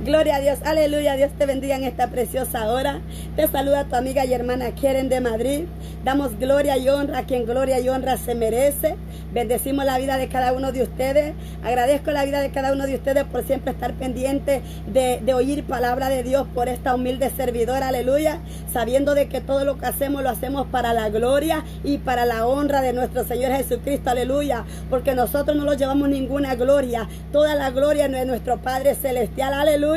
Gloria a Dios, aleluya, Dios te bendiga en esta preciosa hora. Te saluda tu amiga y hermana Keren de Madrid. Damos gloria y honra a quien gloria y honra se merece. Bendecimos la vida de cada uno de ustedes. Agradezco la vida de cada uno de ustedes por siempre estar pendiente de oír palabra de Dios por esta humilde servidora, aleluya. Sabiendo de que todo lo que hacemos lo hacemos para la gloria y para la honra de nuestro Señor Jesucristo, aleluya. Porque nosotros no nos llevamos ninguna gloria. Toda la gloria de nuestro Padre Celestial, aleluya.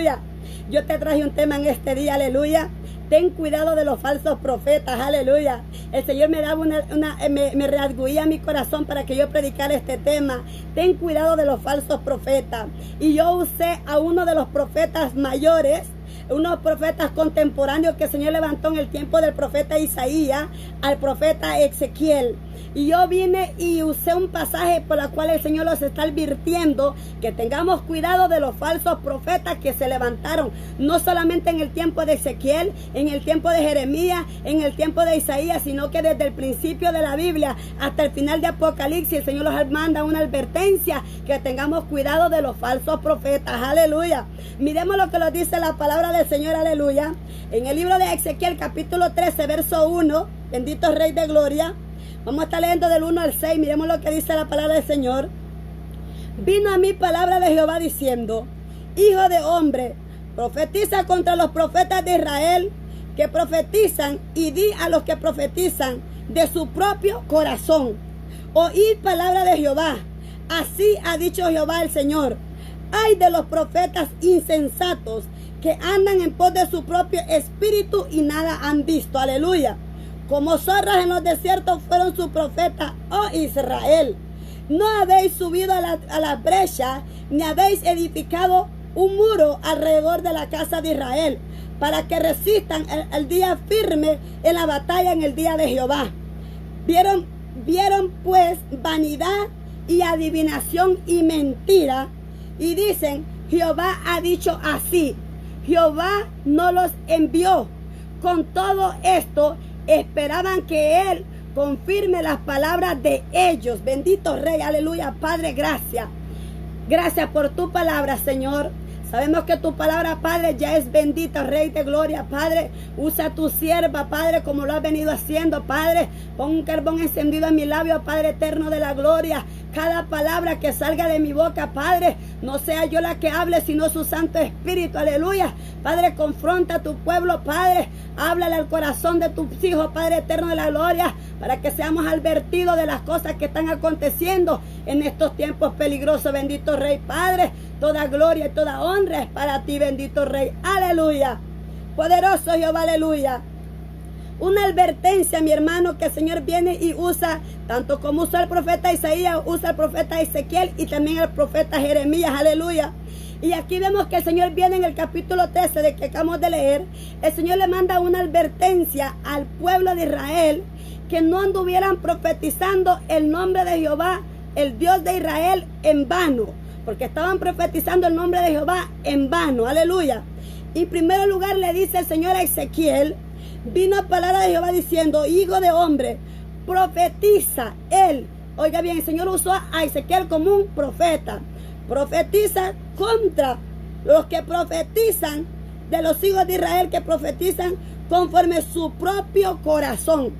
Yo te traje un tema en este día, aleluya. Ten cuidado de los falsos profetas, aleluya. El Señor me daba me redarguía mi corazón para que yo predicara este tema. Ten cuidado de los falsos profetas. Y yo usé a uno de los profetas mayores, unos profetas contemporáneos que el Señor levantó en el tiempo del profeta Isaías, al profeta Ezequiel. Y yo vine y usé un pasaje por el cual el Señor los está advirtiendo que tengamos cuidado de los falsos profetas que se levantaron, no solamente en el tiempo de Ezequiel, en el tiempo de Jeremías, en el tiempo de Isaías, sino que desde el principio de la Biblia hasta el final de Apocalipsis, el Señor nos manda una advertencia que tengamos cuidado de los falsos profetas, aleluya. Miremos lo que nos dice la palabra del Señor, aleluya. En el libro de Ezequiel, capítulo 13, verso 1, bendito Rey de Gloria. Vamos a estar leyendo del 1 al 6. Miremos lo que dice la palabra del Señor. Vino a mí palabra de Jehová diciendo: Hijo de hombre, profetiza contra los profetas de Israel que profetizan, y di a los que profetizan de su propio corazón: Oíd palabra de Jehová. Así ha dicho Jehová el Señor: Ay de los profetas insensatos que andan en pos de su propio espíritu y nada han visto. Aleluya. Como zorras en los desiertos fueron sus profetas, oh Israel. No habéis subido a la brecha, ni habéis edificado un muro alrededor de la casa de Israel, para que resistan el día firme en la batalla en el día de Jehová. Vieron pues vanidad y adivinación y mentira, y dicen: Jehová ha dicho así. Jehová no los envió. Con todo esto esperaban que Él confirme las palabras de ellos. Bendito Rey, aleluya. Padre, gracias. Gracias por tu palabra, Señor. Sabemos que tu palabra, Padre, ya es bendita, Rey de Gloria, Padre. Usa tu sierva, Padre, como lo has venido haciendo, Padre. Pon un carbón encendido en mi labio, Padre eterno de la gloria. Cada palabra que salga de mi boca, Padre, no sea yo la que hable, sino su Santo Espíritu, aleluya. Padre, confronta a tu pueblo, Padre. Háblale al corazón de tus hijos, Padre eterno de la gloria, para que seamos advertidos de las cosas que están aconteciendo en estos tiempos peligrosos. Bendito Rey, Padre, toda gloria y toda honra es para ti, bendito Rey, aleluya. Poderoso Jehová, aleluya. Una advertencia, mi hermano, que el Señor viene y usa, tanto como usó el profeta Isaías, usa el profeta Ezequiel y también el profeta Jeremías, aleluya. Y aquí vemos que el Señor viene en el capítulo 13 de que acabamos de leer. El Señor le manda una advertencia al pueblo de Israel, que no anduvieran profetizando el nombre de Jehová, el Dios de Israel, en vano, porque estaban profetizando el nombre de Jehová en vano, aleluya. Y en primer lugar le dice el Señor a Ezequiel, vino palabra de Jehová diciendo: Hijo de hombre, profetiza. Él, oiga bien, el Señor usó a Ezequiel como un profeta. Profetiza contra los que profetizan, de los hijos de Israel que profetizan conforme su propio corazón.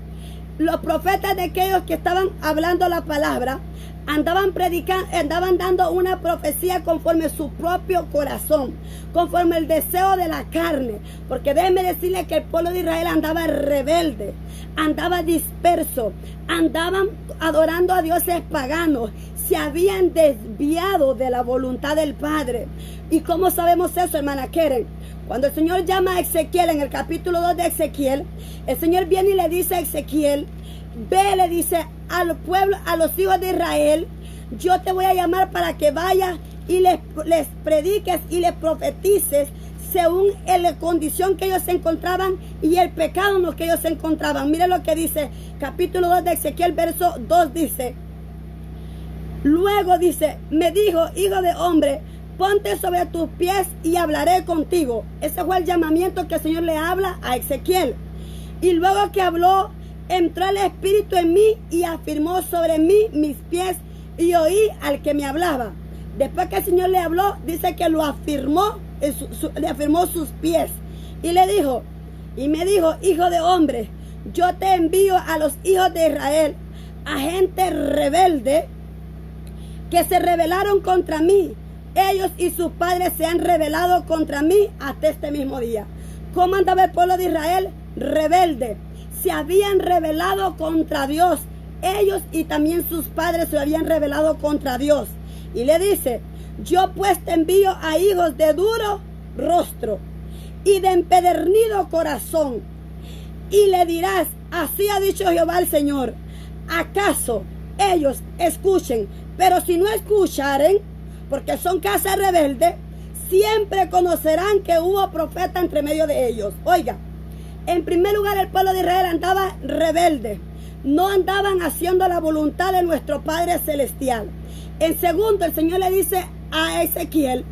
Los profetas de aquellos que estaban hablando la palabra andaban predicando, andaban dando una profecía conforme su propio corazón, conforme el deseo de la carne. Porque déjenme decirles que el pueblo de Israel andaba rebelde, andaba disperso, andaban adorando a dioses paganos, se habían desviado de la voluntad del Padre. ¿Y cómo sabemos eso, hermana Keren? Cuando el Señor llama a Ezequiel en el capítulo 2 de Ezequiel, el Señor viene y le dice a Ezequiel, ve, le dice al pueblo, a los hijos de Israel, yo te voy a llamar para que vayas y les prediques y les profetices según la condición que ellos se encontraban y el pecado en lo que ellos se encontraban. Mire lo que dice capítulo 2 de Ezequiel, verso 2, dice: Luego dice, me dijo, hijo de hombre, ponte sobre tus pies y hablaré contigo. Ese fue el llamamiento que el Señor le habla a Ezequiel. Y luego que habló, entró el Espíritu en mí y afirmó sobre mí mis pies y oí al que me hablaba. Después que el Señor le habló, dice que lo afirmó le afirmó sus pies y le dijo, y me dijo, hijo de hombre, yo te envío a los hijos de Israel, a gente rebelde que se rebelaron contra mí. Ellos y sus padres se han rebelado contra mí hasta este mismo día. ¿Cómo andaba el pueblo de Israel? Rebelde. Se habían rebelado contra Dios. Ellos y también sus padres se habían rebelado contra Dios. Y le dice, yo pues te envío a hijos de duro rostro y de empedernido corazón. Y le dirás, así ha dicho Jehová el Señor, ¿acaso ellos escuchen? Pero si no escucharen, porque son casa rebelde, siempre conocerán que hubo profeta entre medio de ellos. Oiga, en primer lugar el pueblo de Israel andaba rebelde. No andaban haciendo la voluntad de nuestro Padre Celestial. En segundo, el Señor le dice a Ezequiel,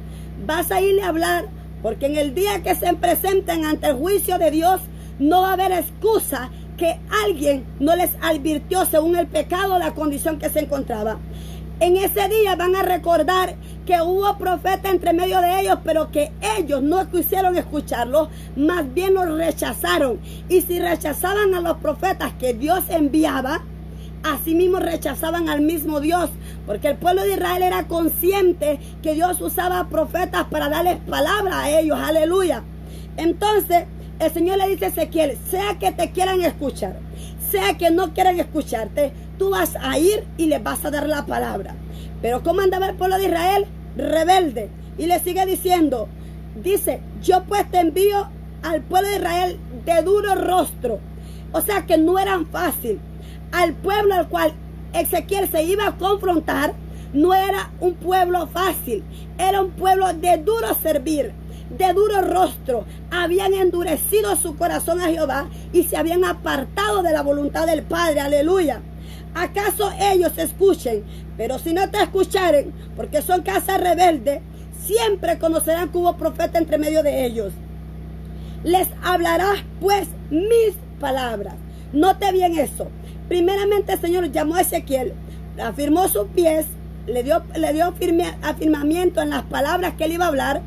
vas a irle a hablar, porque en el día que se presenten ante el juicio de Dios, no va a haber excusa que alguien no les advirtió según el pecado o la condición que se encontraba. En ese día van a recordar que hubo profeta entre medio de ellos, pero que ellos no quisieron escucharlo, más bien los rechazaron. Y si rechazaban a los profetas que Dios enviaba, asimismo rechazaban al mismo Dios, porque el pueblo de Israel era consciente que Dios usaba profetas para darles palabra a ellos. Aleluya. Entonces el Señor le dice a Ezequiel, sea que te quieran escuchar, sea que no quieran escucharte, tú vas a ir y les vas a dar la palabra. Pero ¿cómo andaba el pueblo de Israel? Rebelde. Y le sigue diciendo, dice, yo pues te envío al pueblo de Israel de duro rostro. O sea que no eran fácil. Al pueblo al cual Ezequiel se iba a confrontar, no era un pueblo fácil. Era un pueblo de duro servir, de duro rostro. Habían endurecido su corazón a Jehová y se habían apartado de la voluntad del Padre. Aleluya. ¿Acaso ellos escuchen? Pero si no te escucharen, porque son casa rebelde, siempre conocerán que hubo profeta entre medio de ellos. Les hablarás pues mis palabras. Note bien eso. Primeramente el Señor llamó a Ezequiel, afirmó sus pies, le dio afirmamiento en las palabras que él iba a hablar.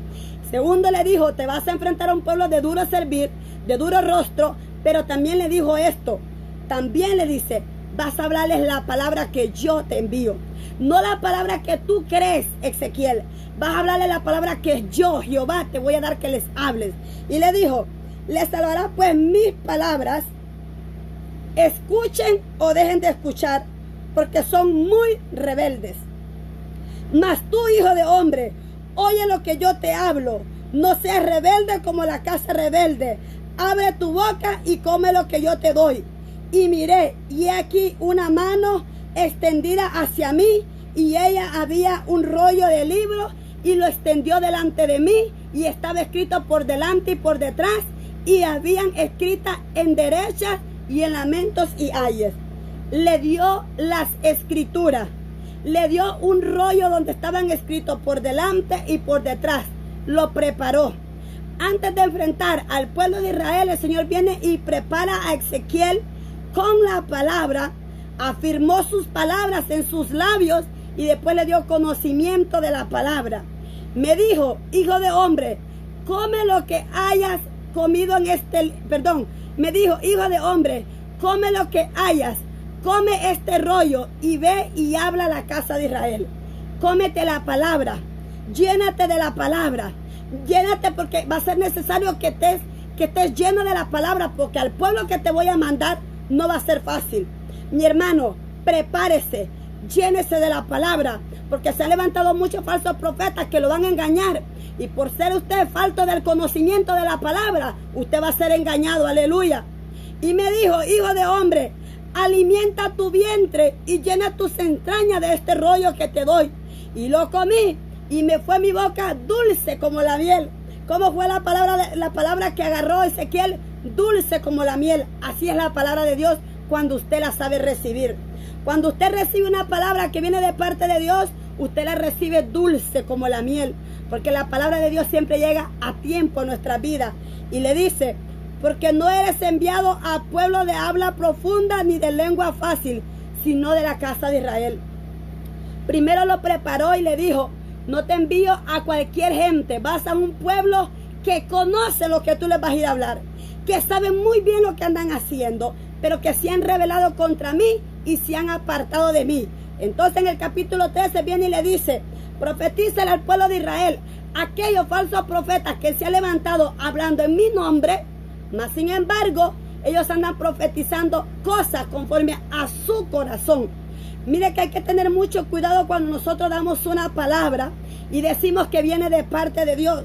Segundo le dijo, te vas a enfrentar a un pueblo de duro servir, de duro rostro, pero también le dijo esto, también le dice, vas a hablarles la palabra que yo te envío. No la palabra que tú crees, Ezequiel. Vas a hablarles la palabra que yo, Jehová, te voy a dar que les hables. Y le dijo, les hablarás pues mis palabras. Escuchen o dejen de escuchar, porque son muy rebeldes. Mas tú, hijo de hombre, oye lo que yo te hablo. No seas rebelde como la casa rebelde. Abre tu boca y come lo que yo te doy. Y miré, y aquí una mano extendida hacia mí, y ella había un rollo de libro, y lo extendió delante de mí, y estaba escrito por delante y por detrás, y habían escritas en derechas y en lamentos y ayes. Le dio las escrituras, le dio un rollo donde estaban escritos por delante y por detrás, lo preparó. Antes de enfrentar al pueblo de Israel, el Señor viene y prepara a Ezequiel con la palabra, afirmó sus palabras en sus labios y después le dio conocimiento de la palabra. Me dijo, hijo de hombre, come lo que hayas comido me dijo, hijo de hombre, come lo que hayas, come este rollo y ve y habla a la casa de Israel. Cómete la palabra, llénate de la palabra, llénate porque va a ser necesario que estés lleno de la palabra, porque al pueblo que te voy a mandar no va a ser fácil. Mi hermano, prepárese, llénese de la palabra, porque se han levantado muchos falsos profetas que lo van a engañar. Y por ser usted falto del conocimiento de la palabra, usted va a ser engañado. Aleluya. Y me dijo, hijo de hombre, alimenta tu vientre y llena tus entrañas de este rollo que te doy. Y lo comí y me fue mi boca dulce como la miel. ¿Cómo fue la palabra que agarró Ezequiel? Dulce como la miel. Así es la palabra de Dios cuando usted la sabe recibir. Cuando usted recibe una palabra que viene de parte de Dios, usted la recibe dulce como la miel, porque la palabra de Dios siempre llega a tiempo en nuestra vida. Y le dice, porque no eres enviado a pueblo de habla profunda ni de lengua fácil, sino de la casa de Israel. Primero lo preparó y le dijo, No te envío a cualquier gente. Vas a un pueblo que conoce lo que tú les vas a ir a hablar, que saben muy bien lo que andan haciendo, pero que se han rebelado contra mí y se han apartado de mí. Entonces en el capítulo 13 viene y le dice: profetízale al pueblo de Israel, aquellos falsos profetas que se han levantado hablando en mi nombre, mas sin embargo ellos andan profetizando cosas conforme a su corazón. Mire que hay que tener mucho cuidado cuando nosotros damos una palabra y decimos que viene de parte de Dios,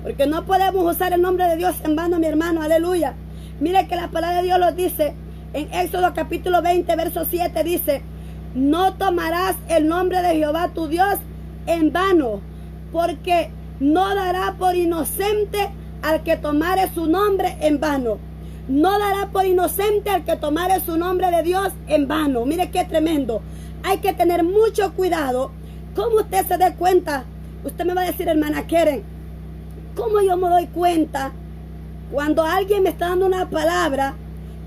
porque no podemos usar el nombre de Dios en vano, mi hermano, aleluya. Mire que la palabra de Dios lo dice en Éxodo capítulo 20, verso 7, dice: no tomarás el nombre de Jehová tu Dios en vano, porque no dará por inocente al que tomare su nombre en vano. No dará por inocente al que tomare su nombre de Dios en vano. Mire qué tremendo. Hay que tener mucho cuidado. ¿Cómo usted se dé cuenta? Usted me va a decir, hermana Keren, ¿cómo yo me doy cuenta cuando alguien me está dando una palabra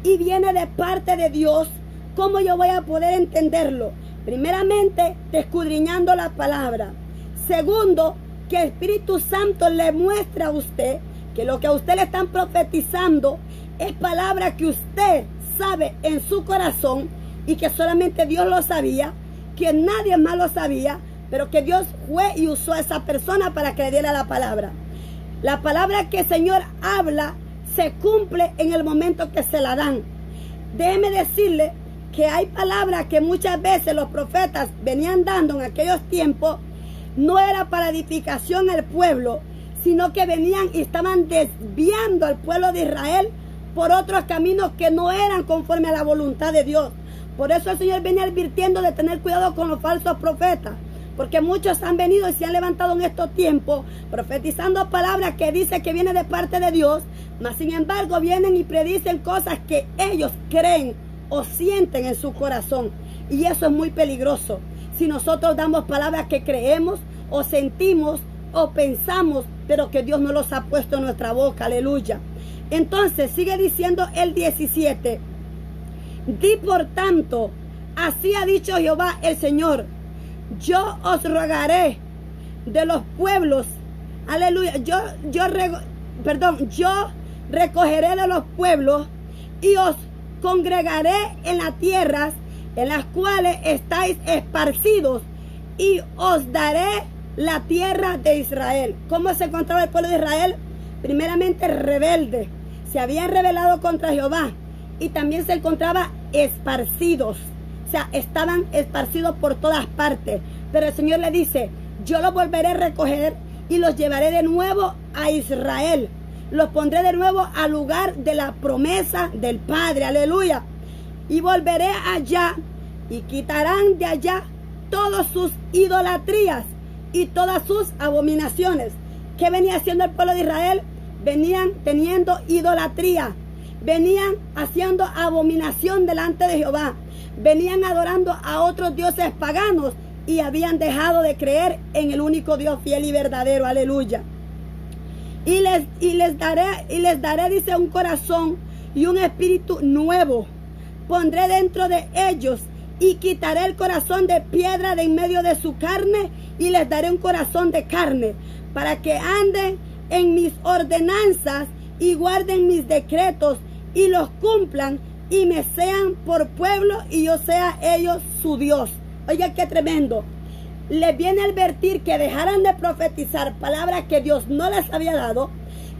y viene de parte de Dios? ¿Cómo yo voy a poder entenderlo? Primeramente, escudriñando la palabra. Segundo, que el Espíritu Santo le muestre a usted que lo que a usted le están profetizando es palabra que usted sabe en su corazón y que solamente Dios lo sabía, que nadie más lo sabía, pero que Dios fue y usó a esa persona para que le diera la palabra. La palabra que el Señor habla se cumple en el momento que se la dan. Déjeme decirle que hay palabras que muchas veces los profetas venían dando en aquellos tiempos, no era para edificación al pueblo, sino que venían y estaban desviando al pueblo de Israel por otros caminos que no eran conforme a la voluntad de Dios. Por eso el Señor venía advirtiendo de tener cuidado con los falsos profetas, porque muchos han venido y se han levantado en estos tiempos profetizando palabras que dicen que vienen de parte de Dios, mas sin embargo vienen y predicen cosas que ellos creen o sienten en su corazón, y eso es muy peligroso. Si nosotros damos palabras que creemos o sentimos o pensamos, pero que Dios no los ha puesto en nuestra boca, aleluya. Entonces sigue diciendo el 17: di por tanto, así ha dicho Jehová el Señor, yo os rogaré de los pueblos, aleluya, yo recogeré de los pueblos y os congregaré en las tierras en las cuales estáis esparcidos, y os daré la tierra de Israel. ¿Cómo se encontraba el pueblo de Israel? Primeramente rebelde, se habían rebelado contra Jehová, y también se encontraba esparcidos, o sea, estaban esparcidos por todas partes. Pero el Señor le dice: yo los volveré a recoger y los llevaré de nuevo a Israel. Los pondré de nuevo al lugar de la promesa del Padre, aleluya. Y volveré allá y quitarán de allá todas sus idolatrías y todas sus abominaciones. ¿Qué venía haciendo el pueblo de Israel? Venían teniendo idolatría, venían haciendo abominación delante de Jehová, venían adorando a otros dioses paganos y habían dejado de creer en el único Dios fiel y verdadero, aleluya. Y les daré, dice, un corazón y un espíritu nuevo. Pondré dentro de ellos y quitaré el corazón de piedra de en medio de su carne y les daré un corazón de carne, para que anden en mis ordenanzas y guarden mis decretos y los cumplan y me sean por pueblo y yo sea ellos su Dios. Oiga, qué tremendo. Les viene a advertir que dejaran de profetizar palabras que Dios no les había dado,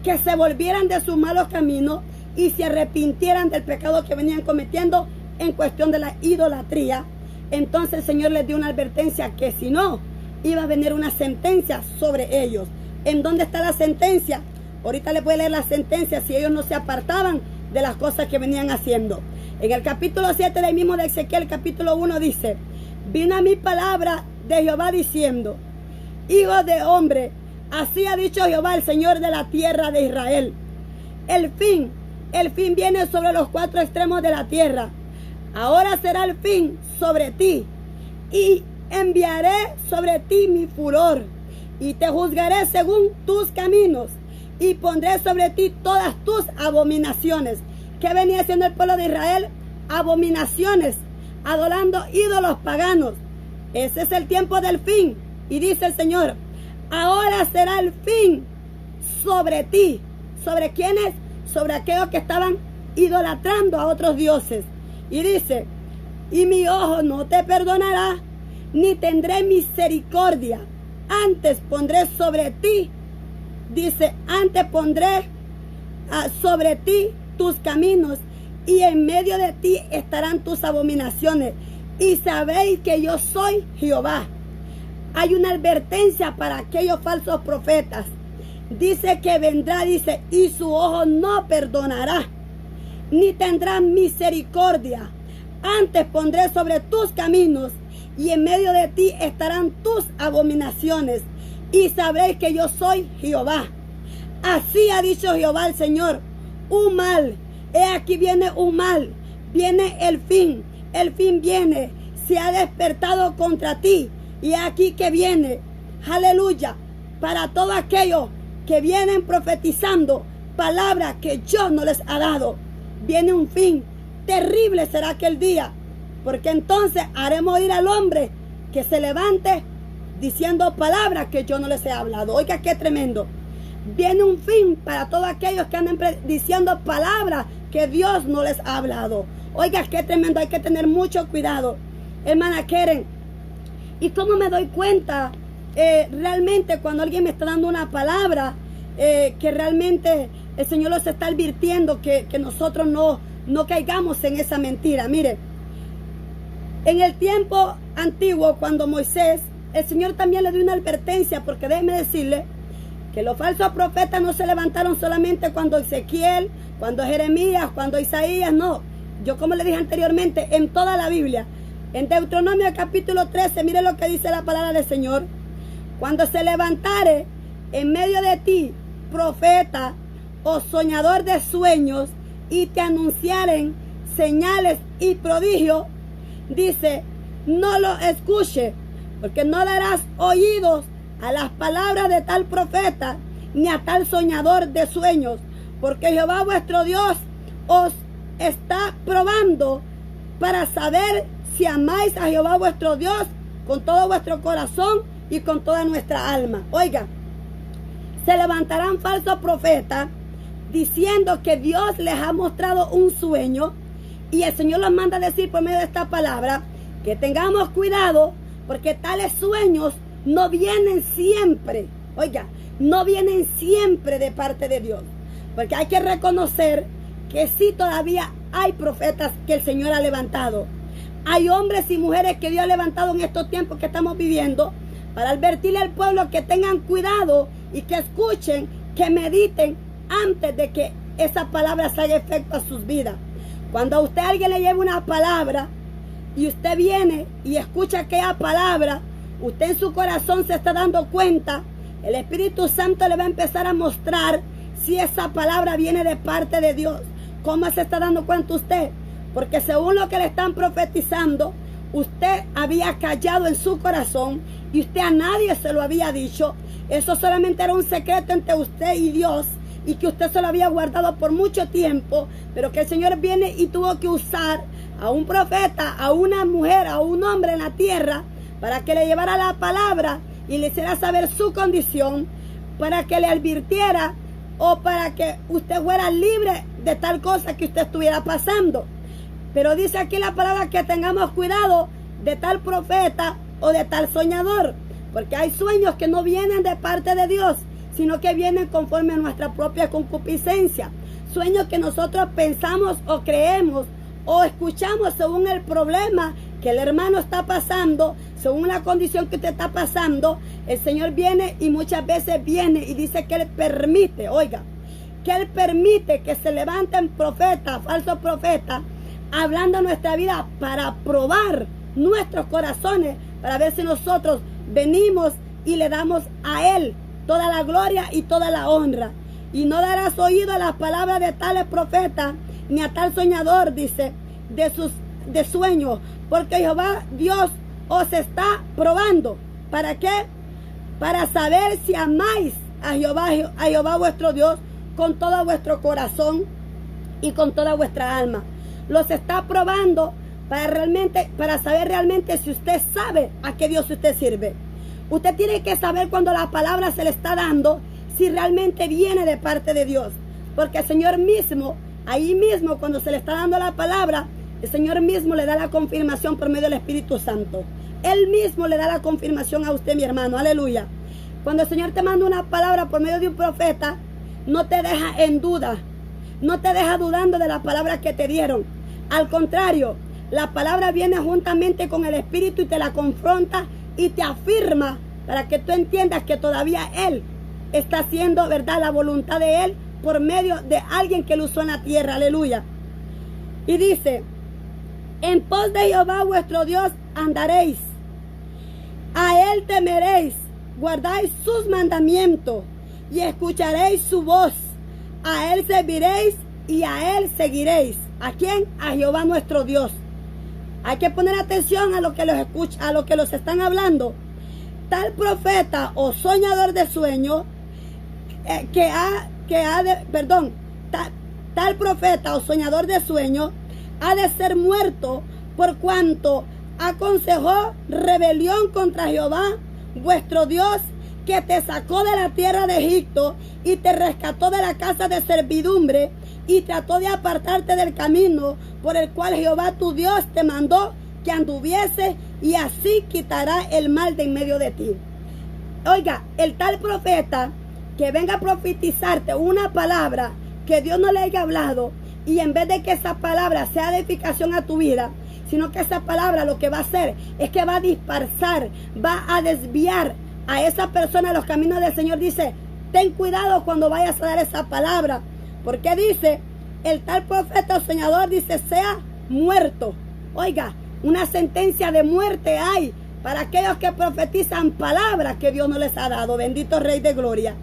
que se volvieran de sus malos caminos y se arrepintieran del pecado que venían cometiendo en cuestión de la idolatría. Entonces el Señor les dio una advertencia que si no, iba a venir una sentencia sobre ellos. ¿En dónde está la sentencia? Ahorita les voy a leer la sentencia si ellos no se apartaban de las cosas que venían haciendo. En el capítulo 7 del mismo de Ezequiel, capítulo 1 dice: vino a mi palabra de Jehová diciendo: hijo de hombre, así ha dicho Jehová, el Señor de la tierra de Israel. El fin viene sobre los cuatro extremos de la tierra. Ahora será el fin sobre ti, y enviaré sobre ti mi furor, y te juzgaré según tus caminos, y pondré sobre ti todas tus abominaciones. ¿Qué venía haciendo el pueblo de Israel? Abominaciones, adorando ídolos paganos. Ese es el tiempo del fin. Y dice el Señor: ahora será el fin sobre ti. ¿Sobre quiénes? Sobre aquellos que estaban idolatrando a otros dioses. Y dice, y mi ojo no te perdonará, ni tendré misericordia. Antes pondré sobre ti, dice, antes pondré sobre ti tus caminos, y en medio de ti estarán tus abominaciones. Y sabéis que yo soy Jehová. Hay una advertencia para aquellos falsos profetas. Dice que vendrá, dice, y su ojo no perdonará, ni tendrá misericordia. Antes pondré sobre tus caminos, y en medio de ti estarán tus abominaciones. Y sabréis que yo soy Jehová. Así ha dicho Jehová el Señor. Un mal, he aquí viene un mal, viene el fin viene, se ha despertado contra ti. Y aquí que viene, aleluya, para todos aquellos que vienen profetizando palabras que yo no les ha dado. Viene un fin, terrible será aquel día, porque entonces haremos ir al hombre que se levante diciendo palabras que yo no les he hablado. Oiga, qué tremendo. Viene un fin para todos aquellos que andan diciendo palabras que Dios no les ha hablado. Oiga, qué tremendo, hay que tener mucho cuidado. Hermana Keren, ¿y cómo me doy cuenta realmente cuando alguien me está dando una palabra que realmente el Señor nos está advirtiendo que nosotros no caigamos en esa mentira? Mire, en el tiempo antiguo, cuando Moisés, el Señor también le dio una advertencia, porque déjeme decirle que los falsos profetas no se levantaron solamente cuando Ezequiel, cuando Jeremías, cuando Isaías, no. Yo, como le dije anteriormente, en toda la Biblia, en Deuteronomio capítulo 13, mire lo que dice la palabra del Señor. Cuando se levantare en medio de ti profeta o soñador de sueños y te anunciaren señales y prodigios, dice, no lo escuche, porque no darás oídos a las palabras de tal profeta ni a tal soñador de sueños, porque Jehová vuestro Dios os está probando para saber si amáis a Jehová vuestro Dios con todo vuestro corazón y con toda nuestra alma. Oiga, se levantarán falsos profetas diciendo que Dios les ha mostrado un sueño, y el Señor los manda a decir por medio de esta palabra que tengamos cuidado, porque tales sueños no vienen siempre. Oiga, no vienen siempre de parte de Dios, porque hay que reconocer que sí, todavía hay profetas que el Señor ha levantado. Hay hombres y mujeres que Dios ha levantado en estos tiempos que estamos viviendo para advertirle al pueblo que tengan cuidado y que escuchen, que mediten antes de que esa palabra se haga efecto a sus vidas. Cuando a usted alguien le lleva una palabra y usted viene y escucha aquella palabra, usted en su corazón se está dando cuenta, el Espíritu Santo le va a empezar a mostrar si esa palabra viene de parte de Dios. ¿Cómo se está dando cuenta usted? Porque según lo que le están profetizando, usted había callado en su corazón y usted a nadie se lo había dicho. Eso solamente era un secreto entre usted y Dios, y que usted se lo había guardado por mucho tiempo, pero que el Señor viene y tuvo que usar a un profeta, a una mujer, a un hombre en la tierra, para que le llevara la palabra y le hiciera saber su condición, para que le advirtiera o para que usted fuera libre de tal cosa que usted estuviera pasando. Pero dice aquí la palabra que tengamos cuidado de tal profeta o de tal soñador, porque hay sueños que no vienen de parte de Dios, sino que vienen conforme a nuestra propia concupiscencia. Sueños que nosotros pensamos o creemos o escuchamos según el problema que el hermano está pasando, según la condición que usted está pasando. El Señor viene y muchas veces viene y dice que Él permite, oiga, que Él permite que se levanten profetas, falsos profetas, hablando nuestra vida para probar nuestros corazones, para ver si nosotros venimos y le damos a Él toda la gloria y toda la honra. Y no darás oído a las palabras de tales profetas, ni a tal soñador, dice, de sueños, porque Jehová Dios os está probando. ¿Para qué? Para saber si amáis a Jehová vuestro Dios con todo vuestro corazón y con toda vuestra alma. Los está probando para saber realmente si usted sabe a qué Dios usted sirve. Usted tiene que saber cuando la palabra se le está dando, si realmente viene de parte de Dios. Porque el Señor mismo, ahí mismo, cuando se le está dando la palabra, el Señor mismo le da la confirmación por medio del Espíritu Santo. Él mismo le da la confirmación a usted, mi hermano. Aleluya. Cuando el Señor te manda una palabra por medio de un profeta, no te deja en duda. No te deja dudando de la palabra que te dieron. Al contrario, la palabra viene juntamente con el Espíritu y te la confronta y te afirma para que tú entiendas que todavía Él está haciendo, ¿verdad?, la voluntad de Él por medio de alguien que lo usó en la tierra. Aleluya. Y dice: en pos de Jehová vuestro Dios andaréis, a Él temeréis, guardáis sus mandamientos y escucharéis su voz. A Él serviréis y a Él seguiréis. ¿A quién? A Jehová nuestro Dios. Hay que poner atención a lo que los escucha, a lo que los están hablando. Tal profeta o soñador de sueño tal profeta o soñador de sueño ha de ser muerto, por cuanto aconsejó rebelión contra Jehová vuestro Dios, que te sacó de la tierra de Egipto y te rescató de la casa de servidumbre, y trató de apartarte del camino por el cual Jehová tu Dios te mandó que anduviese, y así quitará el mal de en medio de ti. Oiga, el tal profeta que venga a profetizarte una palabra que Dios no le haya hablado, y en vez de que esa palabra sea de edificación a tu vida, sino que esa palabra lo que va a hacer es que va a dispersar, va a desviar a esa persona de los caminos del Señor. Dice: ten cuidado cuando vayas a dar esa palabra, porque dice, el tal profeta o soñador, dice, sea muerto. Oiga, una sentencia de muerte hay para aquellos que profetizan palabras que Dios no les ha dado. Bendito Rey de Gloria.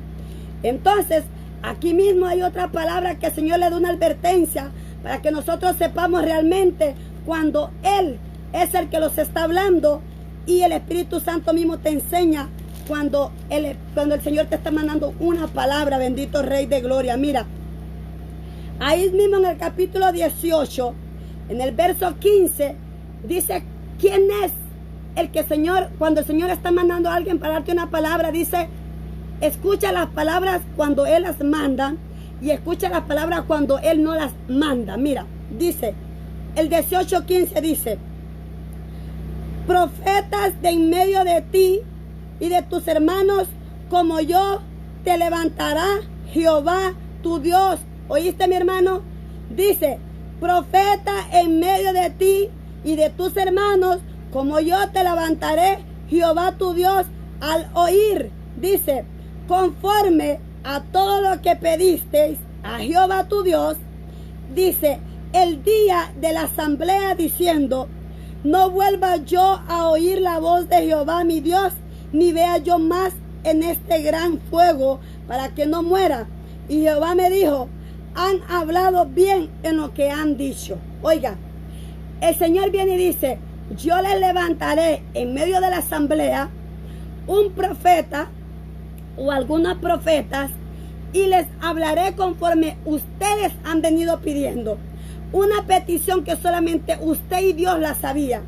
Entonces, aquí mismo hay otra palabra que el Señor le da una advertencia para que nosotros sepamos realmente cuando Él es el que los está hablando, y el Espíritu Santo mismo te enseña cuando el Señor te está mandando una palabra. Bendito Rey de Gloria. Mira, ahí mismo en el capítulo 18, en el verso 15, dice quién es el que cuando el Señor está mandando a alguien para darte una palabra, dice: escucha las palabras cuando Él las manda, y escucha las palabras cuando Él no las manda. Mira, dice, el 18:15 dice: profetas de en medio de ti y de tus hermanos como yo te levantará Jehová tu Dios. ¿Oíste, mi hermano? Dice: profeta en medio de ti y de tus hermanos como yo te levantaré Jehová tu Dios. Al oír, dice, conforme a todo lo que pedisteis a Jehová tu Dios, dice, el día de la asamblea, diciendo: no vuelva yo a oír la voz de Jehová mi Dios, ni vea yo más en este gran fuego, para que no muera. Y Jehová me dijo: han hablado bien en lo que han dicho. Oiga, el Señor viene y dice: yo les levantaré en medio de la asamblea un profeta o algunos profetas, y les hablaré conforme ustedes han venido pidiendo. Una petición que solamente usted y Dios la sabía.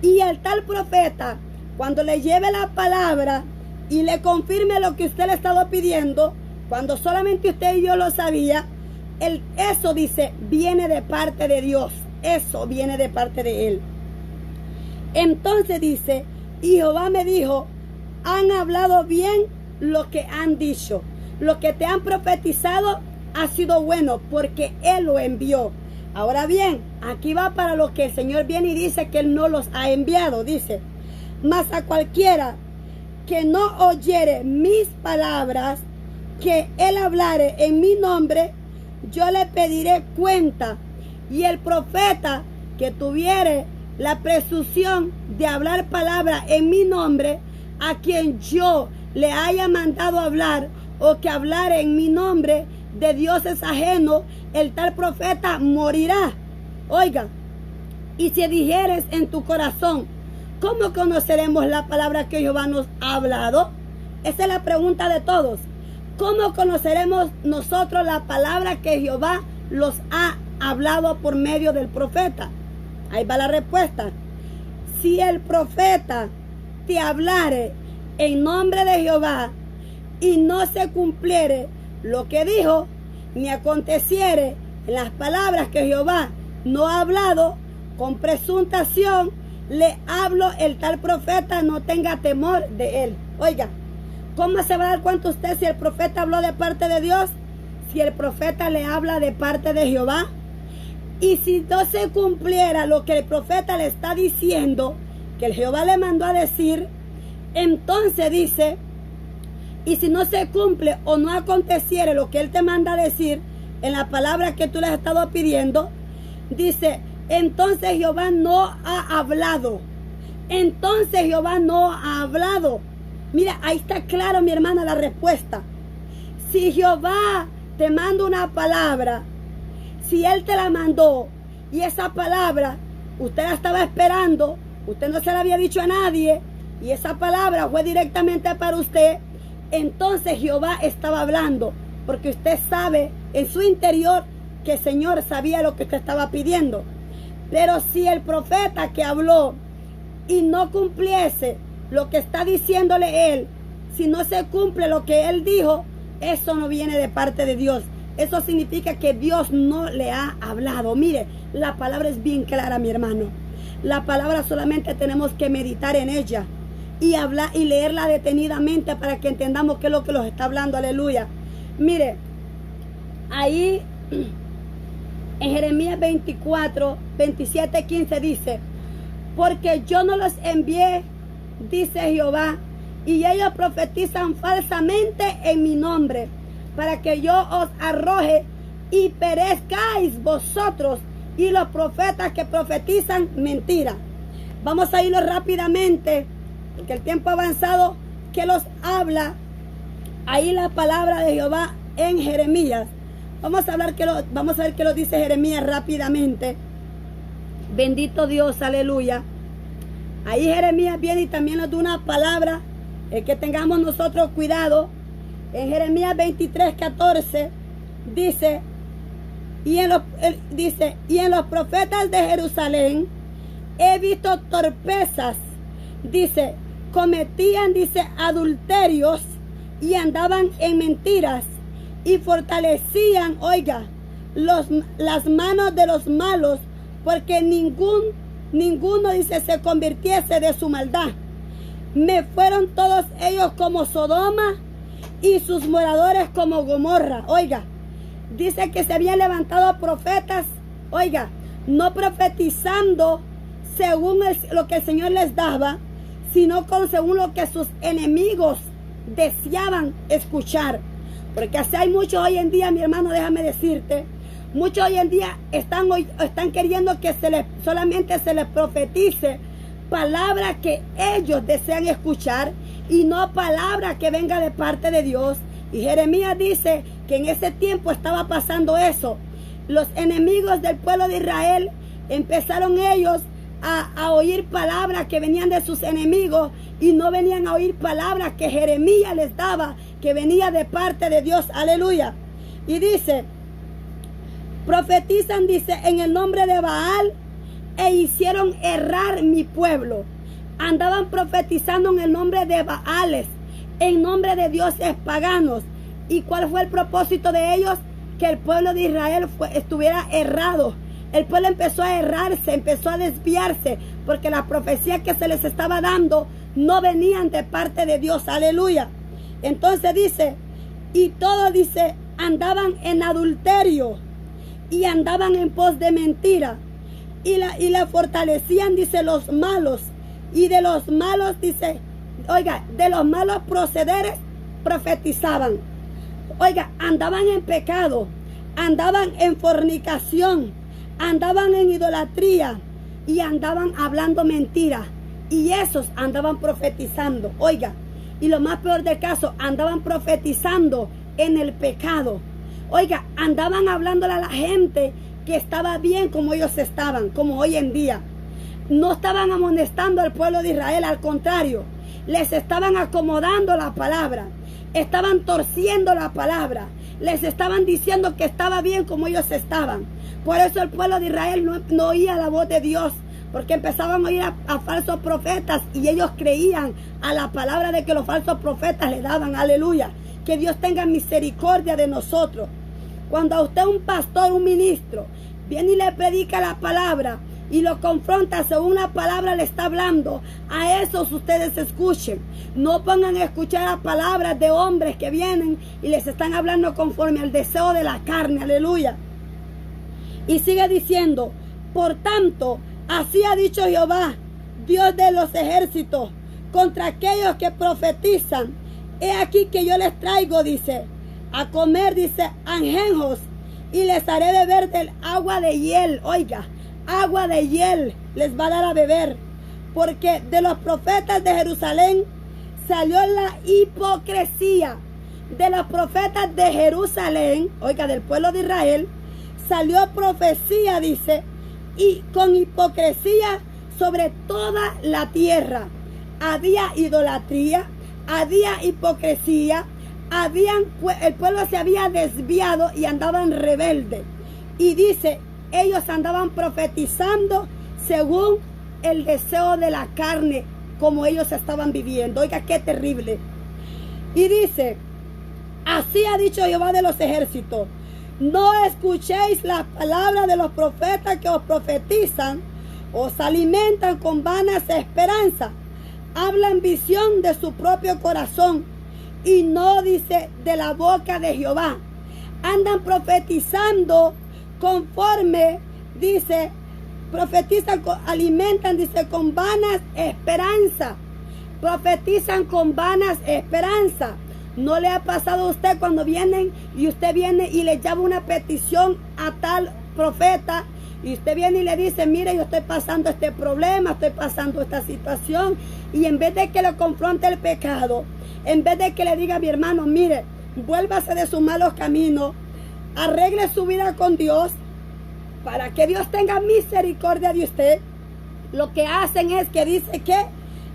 Y el tal profeta, cuando le lleve la palabra y le confirme lo que usted le estaba pidiendo, cuando solamente usted y yo lo sabía, eso, dice, viene de parte de Dios. Eso viene de parte de Él. Entonces dice: y Jehová me dijo: han hablado bien lo que han dicho. Lo que te han profetizado ha sido bueno, porque Él lo envió. Ahora bien, aquí va para lo que el Señor viene y dice que Él no los ha enviado. Dice: mas a cualquiera que no oyere mis palabras, que Él hablare en mi nombre, yo le pediré cuenta. Y el profeta que tuviere la presunción de hablar palabra en mi nombre, a quien yo le haya mandado hablar, o que hablare en mi nombre de dioses ajenos, el tal profeta morirá. Oiga, y si dijeres en tu corazón: ¿cómo conoceremos la palabra que Jehová nos ha hablado? Esa es la pregunta de todos. ¿Cómo conoceremos nosotros la palabra que Jehová los ha hablado por medio del profeta? Ahí va la respuesta. Si el profeta te hablare en nombre de Jehová, y no se cumpliere lo que dijo, ni aconteciere en las palabras que Jehová no ha hablado, con presuntación le hablo, el tal profeta no tenga temor de él. Oiga, ¿cómo se va a dar cuenta usted si el profeta habló de parte de Dios? Si el profeta le habla de parte de Jehová. Y si no se cumpliera lo que el profeta le está diciendo, que el Jehová le mandó a decir, entonces dice, y si no se cumple o no aconteciere lo que él te manda a decir en la palabra que tú le has estado pidiendo, dice, entonces Jehová no ha hablado. Entonces Jehová no ha hablado. Mira, ahí está claro, mi hermana, la respuesta. Si Jehová te manda una palabra, si él te la mandó y esa palabra usted la estaba esperando, usted no se la había dicho a nadie y esa palabra fue directamente para usted, entonces Jehová estaba hablando, porque usted sabe en su interior que el Señor sabía lo que usted estaba pidiendo. Pero si el profeta que habló y no cumpliese lo que está diciéndole él, si no se cumple lo que él dijo, eso no viene de parte de Dios. Eso significa que Dios no le ha hablado. Mire, la palabra es bien clara, mi hermano. La palabra solamente tenemos que meditar en ella y hablar y leerla detenidamente para que entendamos qué es lo que nos está hablando. Aleluya. Mire, ahí en Jeremías 24, 27, 15 dice, porque yo no los envié, dice Jehová, y ellos profetizan falsamente en mi nombre, para que yo os arroje y perezcáis vosotros y los profetas que profetizan mentira. Vamos a irlo rápidamente, porque el tiempo avanzado que los habla ahí la palabra de Jehová en Jeremías. Vamos a ver qué lo dice Jeremías rápidamente. Bendito Dios, aleluya. Ahí Jeremías viene y también nos da una palabra, que tengamos nosotros cuidado. En Jeremías 23, 14 dice, y en los profetas de Jerusalén he visto torpezas, dice, cometían, dice, adulterios y andaban en mentiras y fortalecían, oiga, las manos de los malos, porque ninguno, dice, se convirtiese de su maldad. Me fueron todos ellos como Sodoma y sus moradores como Gomorra. Oiga, dice que se habían levantado profetas, oiga, no profetizando según lo que el Señor les daba, sino según lo que sus enemigos deseaban escuchar. Porque así hay muchos hoy en día, mi hermano, déjame decirte, muchos hoy en día están queriendo que solamente se les profetice palabras que ellos desean escuchar y no palabra que venga de parte de Dios. Y Jeremías dice que en ese tiempo estaba pasando eso. Los enemigos del pueblo de Israel empezaron ellos a oír palabras que venían de sus enemigos y no venían a oír palabras que Jeremías les daba, que venía de parte de Dios. Aleluya. Y dice, profetizan, dice, en el nombre de Baal e hicieron errar mi pueblo. Andaban profetizando en el nombre de Baales, en nombre de dioses paganos. ¿Y cuál fue el propósito de ellos? Que el pueblo de Israel estuviera errado. El pueblo empezó a errarse, empezó a desviarse, porque las profecías que se les estaba dando no venían de parte de Dios. Aleluya. Entonces dice, y todos, dice, andaban en adulterio y andaban en pos de mentira. Y la fortalecían, dice, los malos. Y de los malos, dice, oiga, de los malos procederes profetizaban. Oiga, andaban en pecado, andaban en fornicación, andaban en idolatría y andaban hablando mentiras. Y esos andaban profetizando. Oiga, y lo más peor del caso, andaban profetizando en el pecado. Oiga, andaban hablándole a la gente que estaba bien como ellos estaban, como hoy en día. No estaban amonestando al pueblo de Israel, al contrario, les estaban acomodando la palabra, estaban torciendo la palabra, les estaban diciendo que estaba bien como ellos estaban. Por eso el pueblo de Israel no oía la voz de Dios, porque empezaban a oír a falsos profetas y ellos creían a la palabra de que los falsos profetas le daban. Aleluya. Que Dios tenga misericordia de nosotros. Cuando a usted un pastor, un ministro, viene y le predica la palabra y lo confronta según la palabra le está hablando, a esos ustedes escuchen. No pongan a escuchar a palabras de hombres que vienen y les están hablando conforme al deseo de la carne. Aleluya. Y sigue diciendo, por tanto, así ha dicho Jehová, Dios de los ejércitos, contra aquellos que profetizan. He aquí que yo les traigo, dice, a comer, dice, anjenjos, y les haré beber del agua de hiel. Oiga, agua de hiel les va a dar a beber, porque de los profetas de Jerusalén salió la hipocresía. De los profetas de Jerusalén, oiga, del pueblo de Israel, salió profecía, dice, y con hipocresía sobre toda la tierra. Había idolatría, había hipocresía, el pueblo se había desviado y andaban rebeldes. Y dice, ellos andaban profetizando según el deseo de la carne, como ellos estaban viviendo. Oiga, qué terrible. Y dice, así ha dicho Jehová de los ejércitos, no escuchéis la palabra de los profetas que os profetizan, os alimentan con vanas esperanzas, hablan visión de su propio corazón y no, dice, de la boca de Jehová. Andan profetizando conforme, dice, profetizan, alimentan, dice, con vanas esperanza. Profetizan con vanas esperanza. ¿No le ha pasado a usted cuando vienen y usted viene y le llama una petición a tal profeta? Y usted viene y le dice, mire, yo estoy pasando este problema, estoy pasando esta situación. Y en vez de que le confronte el pecado, en vez de que le diga a mi hermano, mire, vuélvase de sus malos caminos, arregle su vida con Dios, para que Dios tenga misericordia de usted, lo que hacen es que dice que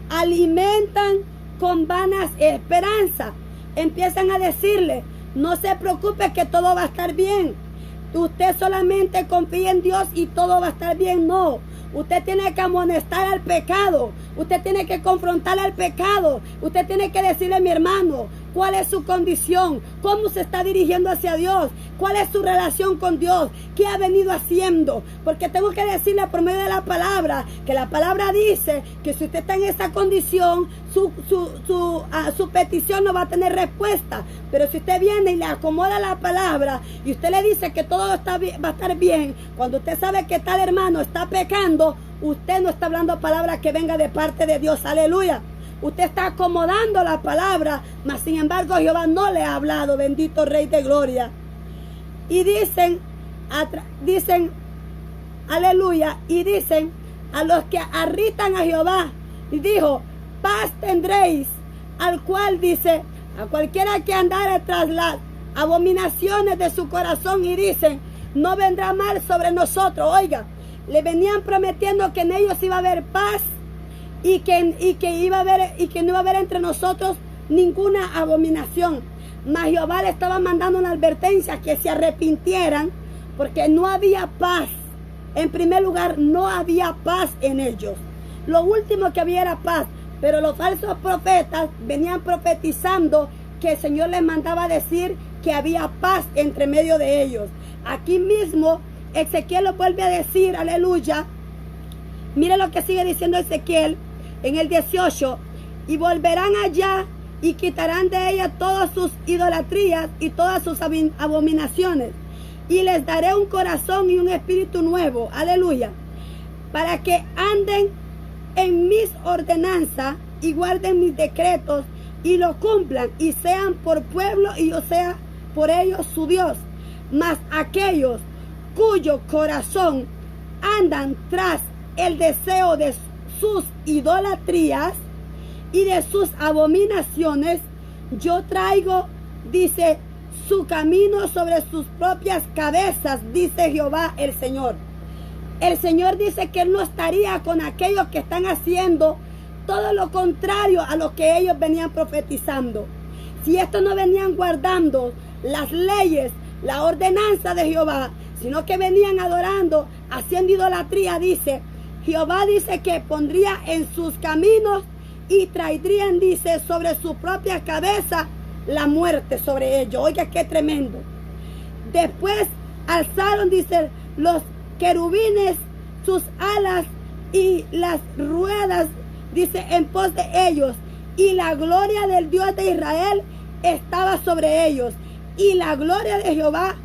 alimentan con vanas esperanzas. Empiezan a decirle, no se preocupe que todo va a estar bien. Usted solamente confía en Dios y todo va a estar bien. No, usted tiene que amonestar al pecado. Usted tiene que confrontar al pecado. Usted tiene que decirle, mi hermano, cuál es su condición, cómo se está dirigiendo hacia Dios, cuál es su relación con Dios, qué ha venido haciendo. Porque tengo que decirle por medio de la palabra, que la palabra dice que si usted está en esa condición, su petición no va a tener respuesta. Pero si usted viene y le acomoda la palabra y usted le dice que todo va a estar bien, cuando usted sabe que tal hermano está pecando, usted no está hablando palabra que venga de parte de Dios. Aleluya. Usted está acomodando la palabra, mas sin embargo Jehová no le ha hablado. Bendito Rey de Gloria. Y dicen, aleluya, y dicen a los que irritan a Jehová, y dijo, paz tendréis, al cual dice, a cualquiera que andare tras las abominaciones de su corazón, y dicen, no vendrá mal sobre nosotros. Oiga, le venían prometiendo que en ellos iba a haber paz, y que no iba a haber entre nosotros ninguna abominación. Mas Jehová le estaba mandando una advertencia, que se arrepintieran, porque no había paz. En primer lugar, no había paz en ellos. Lo último que había era paz. Pero los falsos profetas venían profetizando que el Señor les mandaba decir que había paz entre medio de ellos. Aquí mismo Ezequiel lo vuelve a decir, aleluya. Mire lo que sigue diciendo Ezequiel en el 18. Y volverán allá y quitarán de ella todas sus idolatrías y todas sus abominaciones. Y les daré un corazón y un espíritu nuevo, aleluya, para que anden en mis ordenanzas y guarden mis decretos y lo cumplan y sean por pueblo y yo sea por ellos su Dios. Mas aquellos cuyo corazón andan tras el deseo de sus idolatrías y de sus abominaciones, yo traigo, dice, su camino sobre sus propias cabezas, dice Jehová el Señor. El Señor dice que Él no estaría con aquellos que están haciendo todo lo contrario a lo que ellos venían profetizando. Si estos no venían guardando las leyes, la ordenanza de Jehová, sino que venían adorando, haciendo idolatría, dice, Jehová dice que pondría en sus caminos y traerían, dice, sobre su propia cabeza la muerte sobre ellos. Oiga, qué tremendo. Después alzaron, dice, los querubines sus alas y las ruedas, dice, en pos de ellos. Y la gloria del Dios de Israel estaba sobre ellos. Y la gloria de Jehová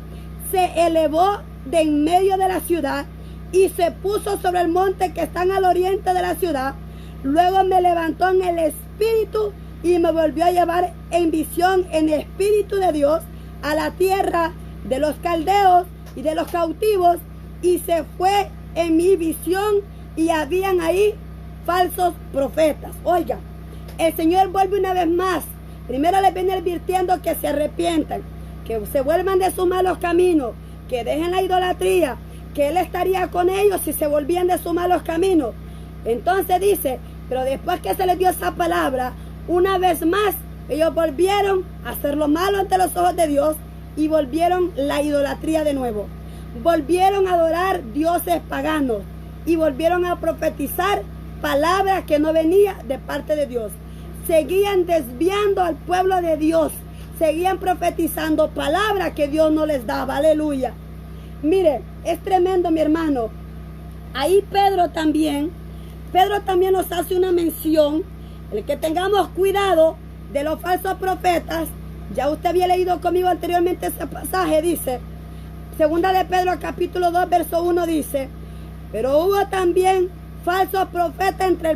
se elevó de en medio de la ciudad y se puso sobre el monte que están al oriente de la ciudad. Luego me levantó en el espíritu y me volvió a llevar en visión, en espíritu de Dios, a la tierra de los caldeos y de los cautivos, y se fue en mi visión y habían ahí falsos profetas. Oiga, el Señor vuelve una vez más. Primero les viene advirtiendo que se arrepientan, que se vuelvan de sus malos caminos, que dejen la idolatría, que Él estaría con ellos si se volvían de sus malos caminos. Entonces dice, pero después que se les dio esa palabra, una vez más, ellos volvieron a hacer lo malo ante los ojos de Dios y volvieron la idolatría de nuevo. Volvieron a adorar dioses paganos y volvieron a profetizar palabras que no venían de parte de Dios. Seguían desviando al pueblo de Dios. Seguían profetizando palabras que Dios no les daba. Aleluya. Mire, es tremendo, mi hermano. Ahí Pedro también nos hace una mención, el que tengamos cuidado de los falsos profetas. Ya usted había leído conmigo anteriormente ese pasaje, dice, segunda de Pedro capítulo 2, verso 1 dice, pero hubo también falsos profetas entre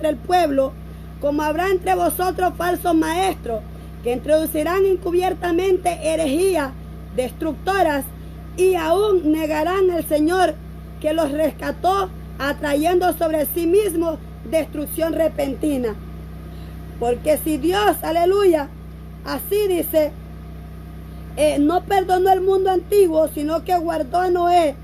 el pueblo, como habrá entre vosotros falsos maestros, que introducirán encubiertamente herejías destructoras y aún negarán al Señor que los rescató, atrayendo sobre sí mismo destrucción repentina. Porque si Dios, aleluya, así dice, no perdonó el mundo antiguo, sino que guardó a Noé,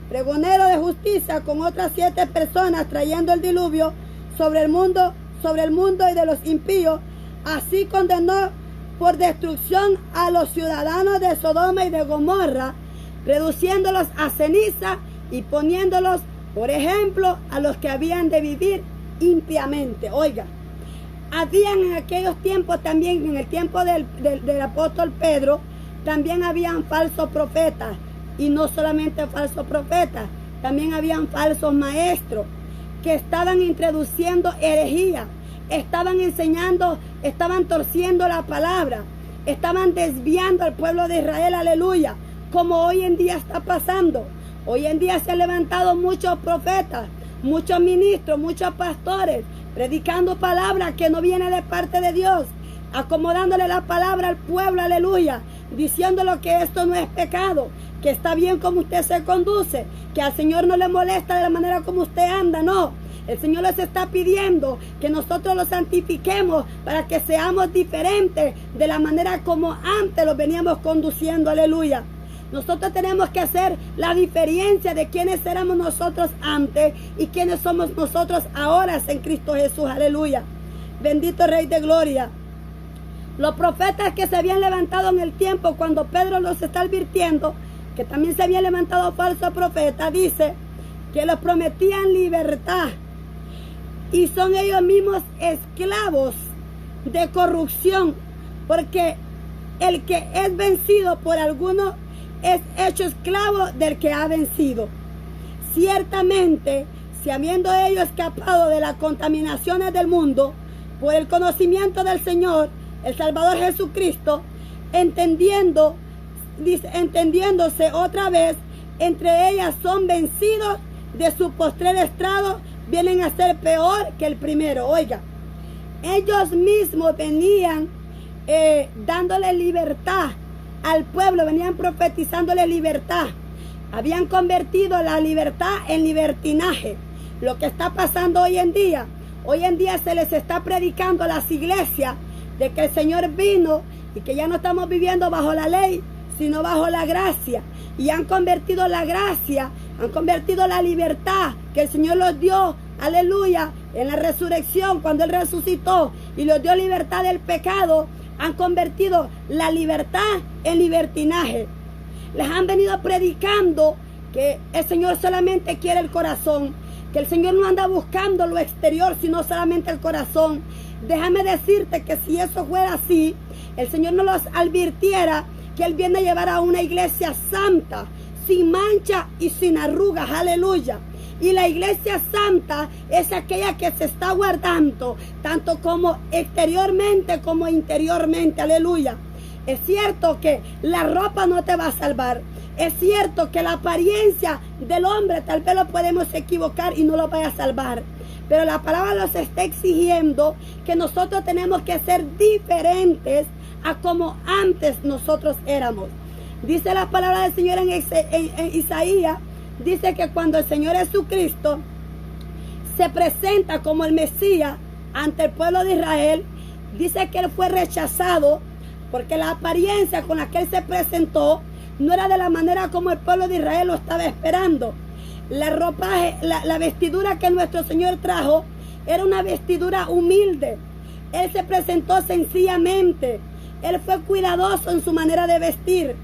pregonero de justicia, con otras 7 personas, trayendo el diluvio sobre el mundo y de los impíos, así condenó por destrucción a los ciudadanos de Sodoma y de Gomorra, reduciéndolos a ceniza y poniéndolos por ejemplo a los que habían de vivir impiamente. Oiga, habían en aquellos tiempos también, en el tiempo del apóstol Pedro, también habían falsos profetas, y no solamente falsos profetas, también habían falsos maestros que estaban introduciendo herejía, estaban enseñando, estaban torciendo la palabra, estaban desviando al pueblo de Israel, aleluya, como hoy en día está pasando. Hoy en día se han levantado muchos profetas, muchos ministros, muchos pastores, predicando palabras que no vienen de parte de Dios, acomodándole la palabra al pueblo, aleluya, diciéndole que esto no es pecado, que está bien como usted se conduce, que al Señor no le molesta de la manera como usted anda, no. El Señor les está pidiendo que nosotros los santifiquemos para que seamos diferentes de la manera como antes los veníamos conduciendo, aleluya. Nosotros tenemos que hacer la diferencia de quiénes éramos nosotros antes y quiénes somos nosotros ahora en Cristo Jesús, aleluya. Bendito Rey de Gloria. Los profetas que se habían levantado en el tiempo cuando Pedro los está advirtiendo, que también se habían levantado falsos profetas, dice que los prometían libertad y son ellos mismos esclavos de corrupción, porque el que es vencido por alguno es hecho esclavo del que ha vencido. Ciertamente, si habiendo ellos escapado de las contaminaciones del mundo por el conocimiento del Señor, el Salvador Jesucristo, entendiéndose otra vez, entre ellas son vencidos de su postrer estrado, vienen a ser peor que el primero. Oiga, ellos mismos venían dándole libertad al pueblo, venían profetizándole libertad. Habían convertido la libertad en libertinaje. Lo que está pasando hoy en día se les está predicando a las iglesias de que el Señor vino y que ya no estamos viviendo bajo la ley, sino bajo la gracia. Y han convertido la gracia, han convertido la libertad que el Señor los dio, aleluya, en la resurrección, cuando Él resucitó y los dio libertad del pecado. Han convertido la libertad en libertinaje. Les han venido predicando que el Señor solamente quiere el corazón, que el Señor no anda buscando lo exterior, sino solamente el corazón. Déjame decirte que si eso fuera así, el Señor nos los advirtiera que Él viene a llevar a una iglesia santa, sin mancha y sin arrugas. Aleluya. Y la iglesia santa es aquella que se está guardando, tanto como exteriormente como interiormente. Aleluya. Es cierto que la ropa no te va a salvar. Es cierto que la apariencia del hombre tal vez lo podemos equivocar y no lo vaya a salvar. Pero la palabra nos está exigiendo que nosotros tenemos que ser diferentes a como antes nosotros éramos. Dice la palabra del Señor en Isaías, dice que cuando el Señor Jesucristo se presenta como el Mesías ante el pueblo de Israel, dice que Él fue rechazado porque la apariencia con la que Él se presentó no era de la manera como el pueblo de Israel lo estaba esperando. La ropaje, la vestidura que nuestro Señor trajo era una vestidura humilde. Él se presentó sencillamente. Él fue cuidadoso en su manera de vestir.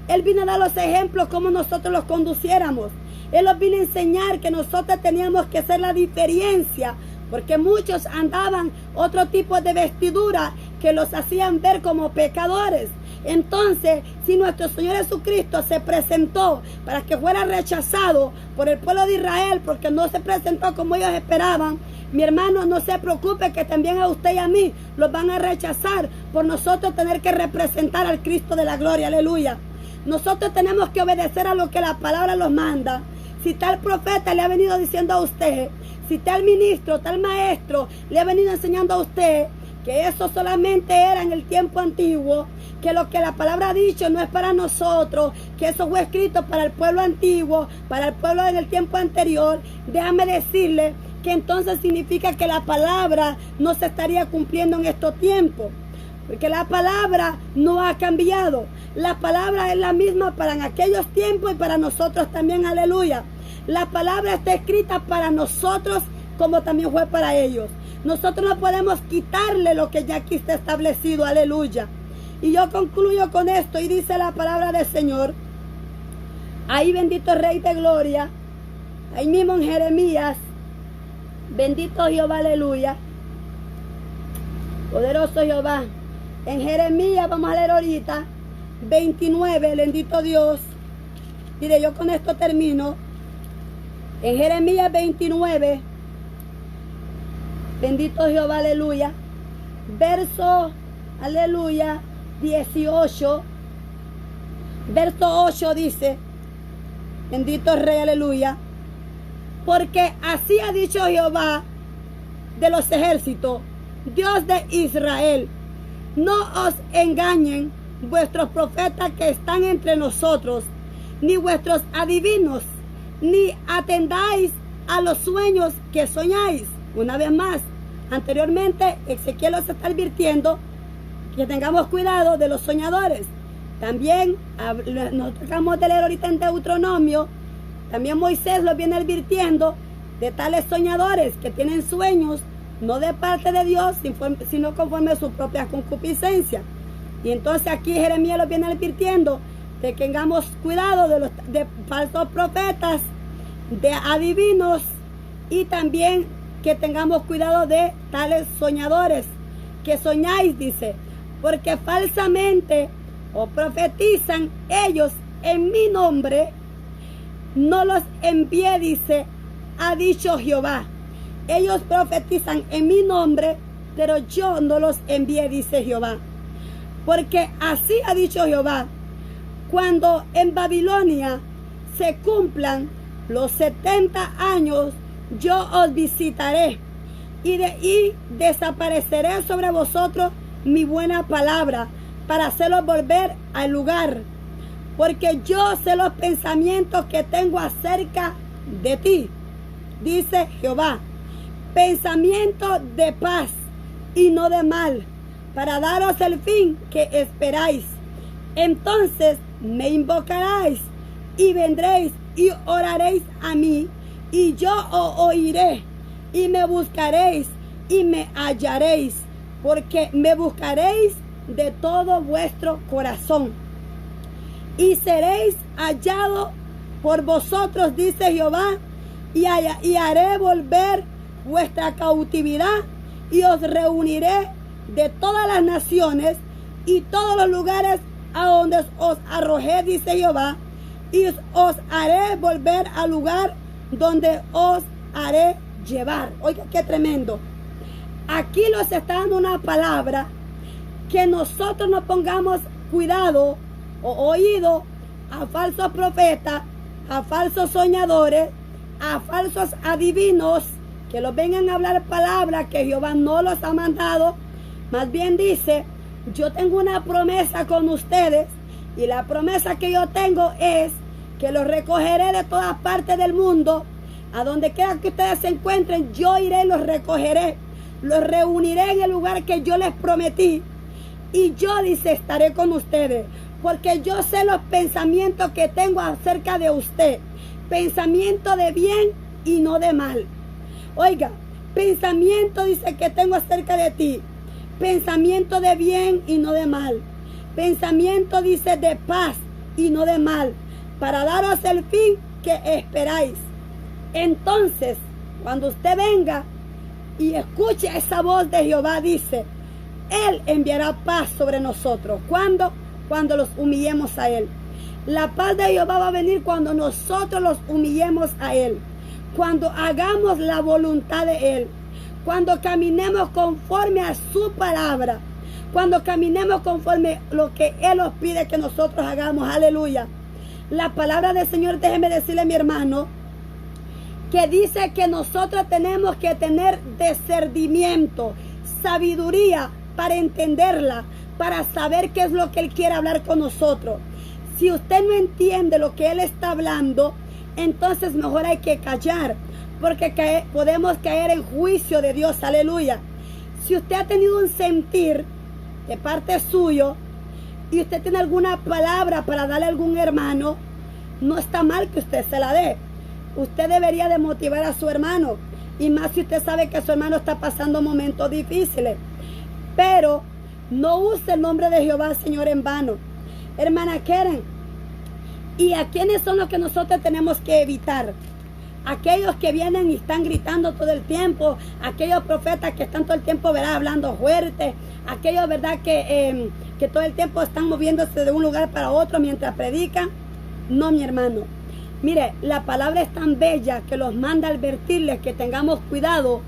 Él vino a dar los ejemplos como nosotros los conduciéramos. Él nos vino a enseñar que nosotros teníamos que hacer la diferencia, porque muchos andaban otro tipo de vestidura que los hacían ver como pecadores. Entonces, si nuestro Señor Jesucristo se presentó para que fuera rechazado por el pueblo de Israel, porque no se presentó como ellos esperaban, mi hermano, no se preocupe que también a usted y a mí los van a rechazar por nosotros tener que representar al Cristo de la gloria. Aleluya. Nosotros tenemos que obedecer a lo que la palabra nos manda. Si tal profeta le ha venido diciendo a usted, si tal ministro, tal maestro le ha venido enseñando a usted que eso solamente era en el tiempo antiguo, que lo que la palabra ha dicho no es para nosotros, que eso fue escrito para el pueblo antiguo, para el pueblo en el tiempo anterior, déjame decirle que entonces significa que la palabra no se estaría cumpliendo en estos tiempos. Porque la palabra no ha cambiado. La palabra es la misma para en aquellos tiempos y para nosotros también. Aleluya. La palabra está escrita para nosotros como también fue para ellos. Nosotros no podemos quitarle lo que ya aquí está establecido. Aleluya. Y yo concluyo con esto y dice la palabra del Señor. Ahí bendito Rey de Gloria. Ahí mismo en Jeremías. Bendito Jehová, aleluya. Poderoso Jehová. En Jeremías, vamos a leer ahorita, 29, bendito Dios. Mire, yo con esto termino. En Jeremías 29, bendito Jehová, aleluya. Verso, aleluya, 18. Verso 8 dice, bendito Rey, aleluya. Porque así ha dicho Jehová de los ejércitos, Dios de Israel. No os engañen vuestros profetas que están entre nosotros, ni vuestros adivinos, ni atendáis a los sueños que soñáis. Una vez más, anteriormente Ezequiel os está advirtiendo que tengamos cuidado de los soñadores. También, nos acabamos de leer ahorita en Deuteronomio, también Moisés los viene advirtiendo de tales soñadores que tienen sueños no de parte de Dios, sino conforme a su propia concupiscencia. Y entonces aquí Jeremías los viene advirtiendo de que tengamos cuidado de falsos profetas, de adivinos, y también que tengamos cuidado de tales soñadores, que soñáis, dice, porque falsamente o profetizan ellos en mi nombre, no los envié, dice, ha dicho Jehová. Ellos profetizan en mi nombre, pero yo no los envié, dice Jehová. Porque así ha dicho Jehová, cuando en Babilonia se cumplan los 70 años, yo os visitaré y desapareceré sobre vosotros mi buena palabra para hacerlos volver al lugar. Porque yo sé los pensamientos que tengo acerca de ti, dice Jehová. Pensamiento de paz y no de mal, para daros el fin que esperáis. Entonces me invocaréis y vendréis y oraréis a mí, y yo os oiré, y me buscaréis y me hallaréis, porque me buscaréis de todo vuestro corazón. Y seréis hallados por vosotros, dice Jehová, y haré volver vuestra cautividad y os reuniré de todas las naciones y todos los lugares a donde os arrojé, dice Jehová, y os haré volver al lugar donde os haré llevar. Oiga, qué tremendo. Aquí nos está dando una palabra que nosotros nos pongamos cuidado o oído a falsos profetas, a falsos soñadores, a falsos adivinos que los vengan a hablar palabras que Jehová no los ha mandado. Más bien dice, yo tengo una promesa con ustedes y la promesa que yo tengo es que los recogeré de todas partes del mundo. A donde quiera que ustedes se encuentren, yo iré y los recogeré. Los reuniré en el lugar que yo les prometí. Y yo, dice, estaré con ustedes. Porque yo sé los pensamientos que tengo acerca de usted. Pensamiento de bien y no de mal. Oiga, pensamiento dice que tengo acerca de ti. Pensamiento de bien y no de mal. Pensamiento dice de paz y no de mal. Para daros el fin que esperáis. Entonces, cuando usted venga y escuche esa voz de Jehová, dice, Él enviará paz sobre nosotros. ¿Cuándo? Cuando los humillemos a Él. La paz de Jehová va a venir cuando nosotros los humillemos a Él. Cuando hagamos la voluntad de Él. Cuando caminemos conforme a su palabra. Cuando caminemos conforme a lo que Él nos pide que nosotros hagamos. Aleluya. La palabra del Señor, déjeme decirle, mi hermano, que dice que nosotros tenemos que tener discernimiento, sabiduría para entenderla, para saber qué es lo que Él quiere hablar con nosotros. Si usted no entiende lo que Él está hablando, entonces mejor hay que callar, porque podemos caer en juicio de Dios. Aleluya. Si usted ha tenido un sentir de parte suyo y usted tiene alguna palabra para darle a algún hermano, no está mal que usted se la dé. Usted debería de motivar a su hermano, y más si usted sabe que su hermano está pasando momentos difíciles. Pero no use el nombre de Jehová, Señor, en vano. Hermana Keren, ¿y a quiénes son los que nosotros tenemos que evitar? Aquellos que vienen y están gritando todo el tiempo, aquellos profetas que están todo el tiempo, ¿verdad?, hablando fuerte, aquellos, ¿verdad?, que todo el tiempo están moviéndose de un lugar para otro mientras predican. No, mi hermano. Mire, la palabra es tan bella que los manda a advertirles que tengamos cuidado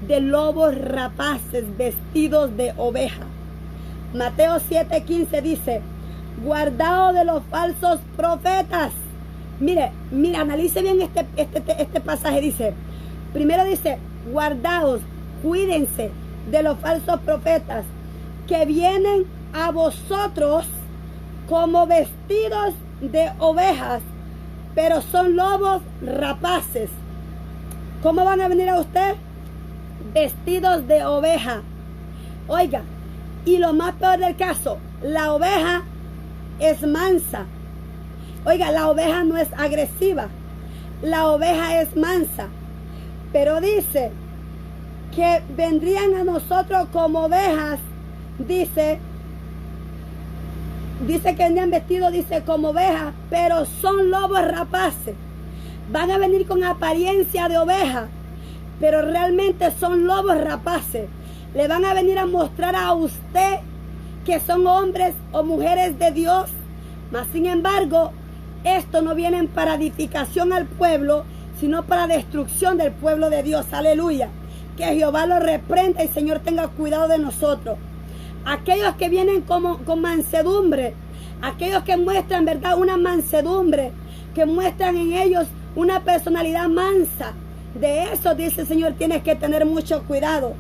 de lobos rapaces vestidos de oveja. Mateo 7:15 dice, guardaos de los falsos profetas. Mire, analice bien este pasaje. Dice, primero dice, guardaos, cuídense de los falsos profetas que vienen a vosotros como vestidos de ovejas, pero son lobos rapaces. ¿Cómo van a venir a usted? Vestidos de oveja. Oiga, y lo más peor del caso, la oveja es mansa. Oiga, la oveja no es agresiva. La oveja es mansa. Pero dice que vendrían a nosotros como ovejas. Dice que vendrían vestidos, dice, como ovejas, pero son lobos rapaces. Van a venir con apariencia de oveja, pero realmente son lobos rapaces. Le van a venir a mostrar a usted que son hombres o mujeres de Dios. Mas sin embargo, esto no vienen para edificación al pueblo, sino para destrucción del pueblo de Dios. Aleluya. Que Jehová lo reprenda y el Señor tenga cuidado de nosotros. Aquellos que vienen con mansedumbre, aquellos que muestran, ¿verdad?, una mansedumbre, que muestran en ellos una personalidad mansa. De eso, dice el Señor, tienes que tener mucho cuidado,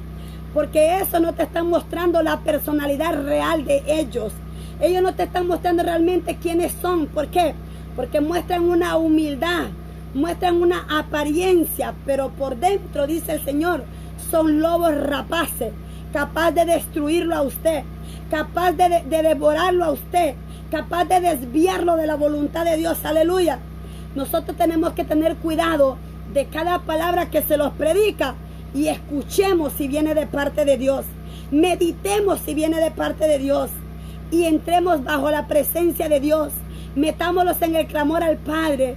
porque eso no te está mostrando la personalidad real de ellos. Ellos no te están mostrando realmente quiénes son. ¿Por qué? Porque muestran una humildad, muestran una apariencia, pero por dentro, dice el Señor, son lobos rapaces, capaz de destruirlo a usted, capaz de devorarlo a usted, capaz de desviarlo de la voluntad de Dios. Aleluya. Nosotros tenemos que tener cuidado de cada palabra que se los predica y escuchemos si viene de parte de Dios. Meditemos si viene de parte de Dios y entremos bajo la presencia de Dios. Metámoslos en el clamor al Padre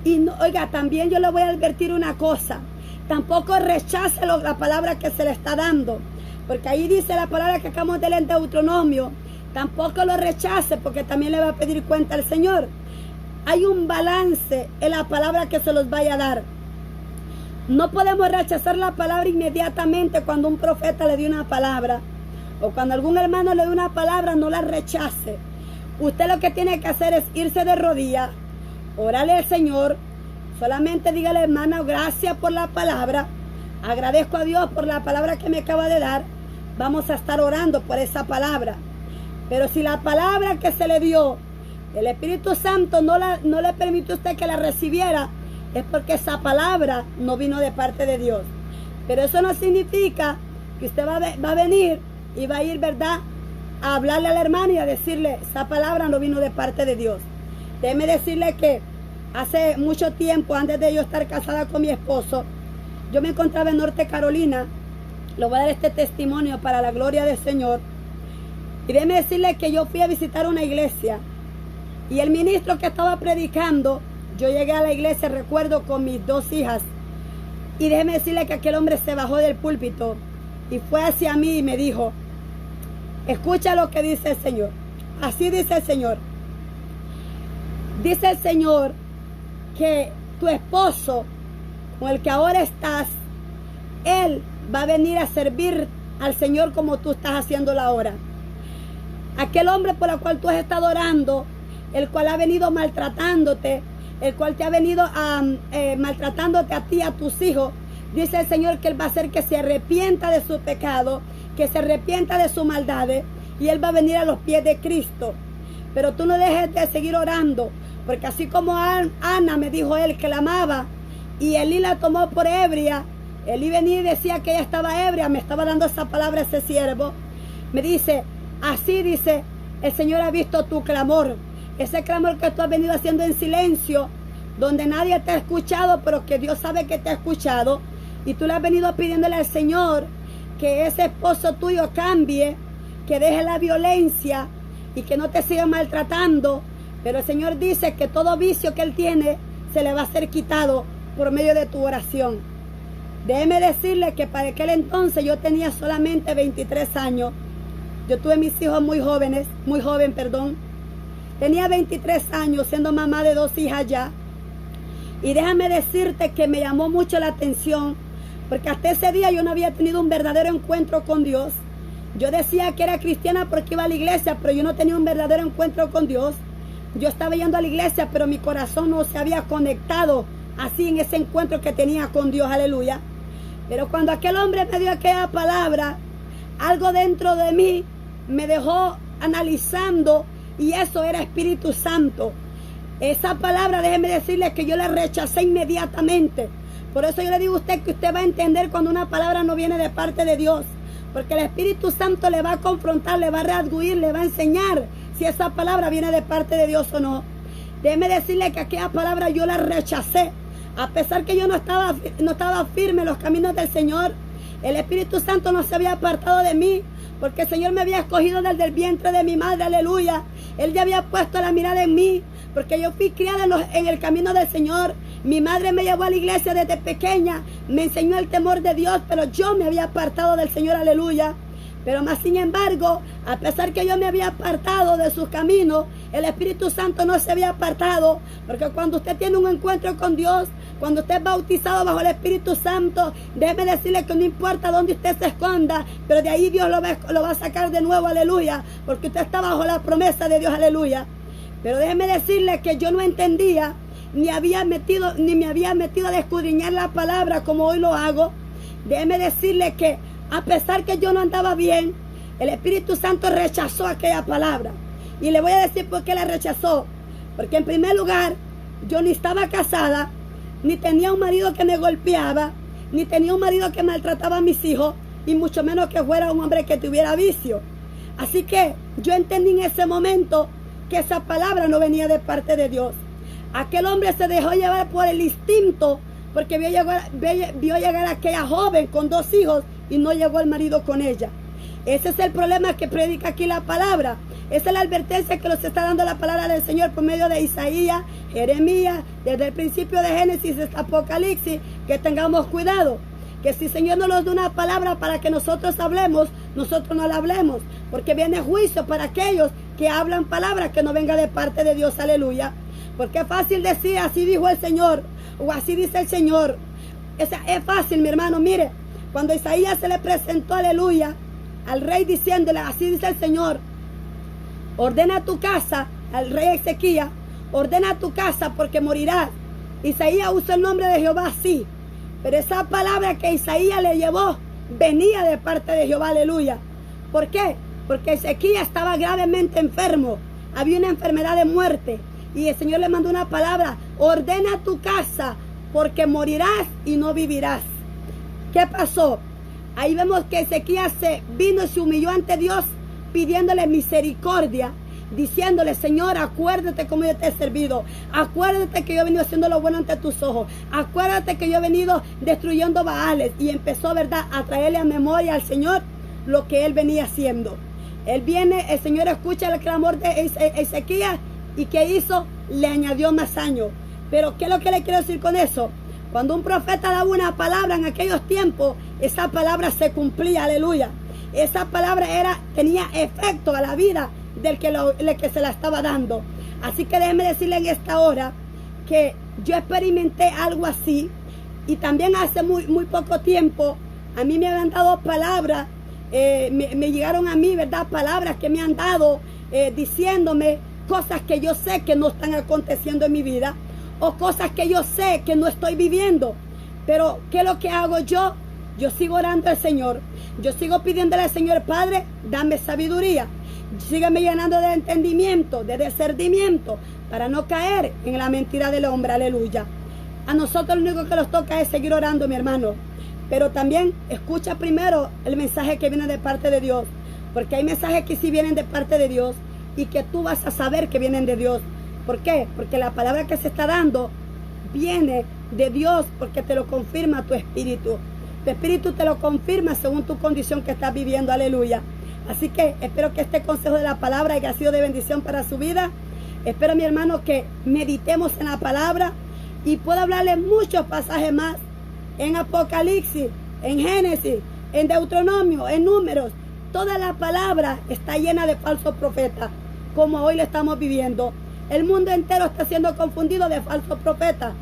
Y no, oiga, también yo le voy a advertir una cosa. Tampoco rechace la palabra que se le está dando. Porque ahí dice la palabra que acabamos de leer en Deuteronomio. Tampoco lo rechace porque también le va a pedir cuenta al Señor. Hay un balance en la palabra que se los vaya a dar. No podemos rechazar la palabra inmediatamente cuando un profeta le dio una palabra. O cuando algún hermano le dio una palabra, no la rechace. Usted lo que tiene que hacer es irse de rodillas, orarle al Señor. Solamente dígale, hermana, gracias por la palabra. Agradezco a Dios por la palabra que me acaba de dar. Vamos a estar orando por esa palabra. Pero si la palabra que se le dio, el Espíritu Santo no le permitió a usted que la recibiera, es porque esa palabra no vino de parte de Dios. Pero eso no significa que usted va a venir y va a ir, ¿verdad?, a hablarle al hermano y a decirle, esa palabra no vino de parte de Dios. Déjeme decirle que hace mucho tiempo, antes de yo estar casada con mi esposo, yo me encontraba en Norte Carolina. Le voy a dar este testimonio para la gloria del Señor. Y déjeme decirle que yo fui a visitar una iglesia. Y el ministro que estaba predicando, yo llegué a la iglesia, recuerdo, con mis 2 hijas. Y déjeme decirle que aquel hombre se bajó del púlpito y fue hacia mí y me dijo, escucha lo que dice el Señor. Así dice el Señor. Dice el Señor que tu esposo, con el que ahora estás, él va a venir a servir al Señor como tú estás haciéndolo ahora. Aquel hombre por el cual tú has estado orando, el cual ha venido maltratándote, el cual te ha venido maltratándote a ti, a tus hijos, dice el Señor que Él va a hacer que se arrepienta de su pecado, que se arrepienta de sus maldades, y Él va a venir a los pies de Cristo. Pero tú no dejes de seguir orando, porque así como Ana me dijo él que la amaba, y Elí la tomó por ebria, Elí venía y decía que ella estaba ebria, me estaba dando esa palabra ese siervo, me dice, así dice, el Señor ha visto tu clamor, ese clamor que tú has venido haciendo en silencio, donde nadie te ha escuchado, pero que Dios sabe que te ha escuchado, y tú le has venido pidiéndole al Señor que ese esposo tuyo cambie, que deje la violencia y que no te siga maltratando. Pero el Señor dice que todo vicio que él tiene se le va a ser quitado por medio de tu oración. Déjeme decirle que para aquel entonces yo tenía solamente 23 años. Yo tuve mis hijos muy joven. Tenía 23 años siendo mamá de 2 hijas ya. Y déjame decirte que me llamó mucho la atención, porque hasta ese día yo no había tenido un verdadero encuentro con Dios. Yo decía que era cristiana porque iba a la iglesia, pero yo no tenía un verdadero encuentro con Dios. Yo estaba yendo a la iglesia, pero mi corazón no se había conectado así en ese encuentro que tenía con Dios, aleluya. Pero cuando aquel hombre me dio aquella palabra, algo dentro de mí me dejó analizando, y eso era Espíritu Santo. Esa palabra, déjeme decirle que yo la rechacé inmediatamente. Por eso yo le digo a usted que usted va a entender cuando una palabra no viene de parte de Dios. Porque el Espíritu Santo le va a confrontar, le va a redarguir, le va a enseñar si esa palabra viene de parte de Dios o no. Déjeme decirle que aquella palabra yo la rechacé. A pesar que yo no estaba firme en los caminos del Señor, el Espíritu Santo no se había apartado de mí, porque el Señor me había escogido desde el vientre de mi madre, aleluya. Él ya había puesto la mirada en mí, porque yo fui criada en el camino del Señor. Mi madre me llevó a la iglesia desde pequeña, me enseñó el temor de Dios, pero yo me había apartado del Señor, aleluya. Pero más sin embargo, a pesar que yo me había apartado de sus caminos, el Espíritu Santo no se había apartado, porque cuando usted tiene un encuentro con Dios, cuando usted es bautizado bajo el Espíritu Santo, déjeme decirle que no importa dónde usted se esconda, pero de ahí Dios lo va a sacar de nuevo, aleluya, porque usted está bajo la promesa de Dios, aleluya. Pero déjeme decirle que yo no entendía, ni me había metido a escudriñar la palabra como hoy lo hago. Déjeme decirle que a pesar que yo no andaba bien, el Espíritu Santo rechazó aquella palabra. Y le voy a decir por qué la rechazó. Porque en primer lugar, yo ni estaba casada, ni tenía un marido que me golpeaba, ni tenía un marido que maltrataba a mis hijos, y mucho menos que fuera un hombre que tuviera vicio. Así que yo entendí en ese momento que esa palabra no venía de parte de Dios. Aquel hombre se dejó llevar por el instinto, porque vio llegar a aquella joven con 2 hijos y no llegó el marido con ella. Ese es el problema que predica aquí la palabra, Esa es la advertencia que nos está dando la palabra del Señor por medio de Isaías, Jeremías, desde el principio de Génesis hasta Apocalipsis, que tengamos cuidado. Que si el Señor no nos da una palabra para que nosotros hablemos, nosotros no la hablemos. Porque viene juicio para aquellos que hablan palabras que no venga de parte de Dios. Aleluya. Porque es fácil decir, así dijo el Señor, o así dice el Señor. Es fácil, mi hermano. Mire, cuando Isaías se le presentó, aleluya, al rey diciéndole, así dice el Señor, ordena tu casa, al rey Ezequías, ordena tu casa porque morirás. Isaías usa el nombre de Jehová, sí. Pero esa palabra que Isaías le llevó venía de parte de Jehová, aleluya. ¿Por qué? Porque Ezequías estaba gravemente enfermo. Había una enfermedad de muerte. Y el Señor le mandó una palabra: ordena tu casa porque morirás y no vivirás. ¿Qué pasó? Ahí vemos que Ezequías se vino y se humilló ante Dios pidiéndole misericordia, diciéndole: Señor, acuérdate cómo yo te he servido, acuérdate que yo he venido haciendo lo bueno ante tus ojos, acuérdate que yo he venido destruyendo Baales. Y empezó, ¿verdad?, a traerle a memoria al Señor lo que él venía haciendo. Él viene, el Señor escucha el clamor de Ezequías, y ¿qué hizo? Le añadió más años. Pero ¿qué es lo que le quiero decir con eso? Cuando un profeta daba una palabra en aquellos tiempos, esa palabra se cumplía, aleluya. Esa palabra tenía efecto a la vida del que se la estaba dando. Así que déjeme decirle en esta hora que yo experimenté algo así, y también hace muy poco tiempo a mí me habían dado palabras, me llegaron a mí, ¿verdad?, palabras que me han dado diciéndome cosas que yo sé que no están aconteciendo en mi vida, o cosas que yo sé que no estoy viviendo. Pero ¿qué es lo que hago yo? Yo sigo orando al Señor. Yo sigo pidiéndole al Señor: Padre, dame sabiduría. Sígueme llenando de entendimiento, de discernimiento, para no caer en la mentira del hombre. Aleluya. A nosotros lo único que nos toca es seguir orando, mi hermano. Pero también escucha primero el mensaje que viene de parte de Dios. Porque hay mensajes que sí vienen de parte de Dios y que tú vas a saber que vienen de Dios. ¿Por qué? Porque la palabra que se está dando viene de Dios, porque te lo confirma tu espíritu. Tu espíritu te lo confirma según tu condición que estás viviendo. Aleluya. Así que espero que este consejo de la palabra haya sido de bendición para su vida. Espero, mi hermano, que meditemos en la palabra, y puedo hablarle muchos pasajes más en Apocalipsis, en Génesis, en Deuteronomio, en Números. Toda la palabra está llena de falsos profetas, como hoy lo estamos viviendo. El mundo entero está siendo confundido de falsos profetas,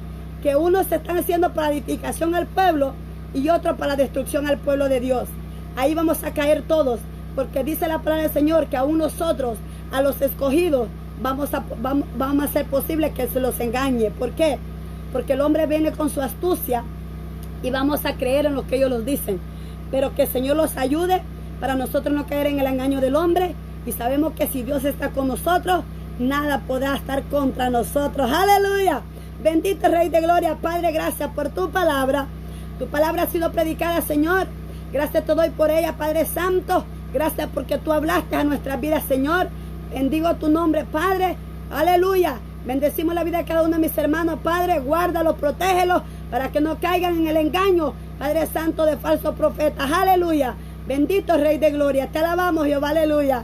que unos se están haciendo para edificación al pueblo y otros para destrucción al pueblo de Dios. Ahí vamos a caer todos, porque dice la palabra del Señor que aún nosotros, a los escogidos, vamos a hacer posible que se los engañe. ¿Por qué? Porque el hombre viene con su astucia y vamos a creer en lo que ellos nos dicen. Pero que el Señor los ayude para nosotros no caer en el engaño del hombre, y sabemos que si Dios está con nosotros, nada podrá estar contra nosotros. ¡Aleluya! Bendito Rey de Gloria. Padre, gracias por tu palabra. Tu palabra ha sido predicada, Señor. Gracias te doy por ella, Padre Santo. Gracias porque tú hablaste a nuestras vidas, Señor. Bendigo tu nombre, Padre. Aleluya. Bendecimos la vida de cada uno de mis hermanos, Padre. Guárdalos, protégelos, para que no caigan en el engaño, Padre Santo, de falsos profetas. Aleluya. Bendito Rey de Gloria. Te alabamos, Jehová. Aleluya.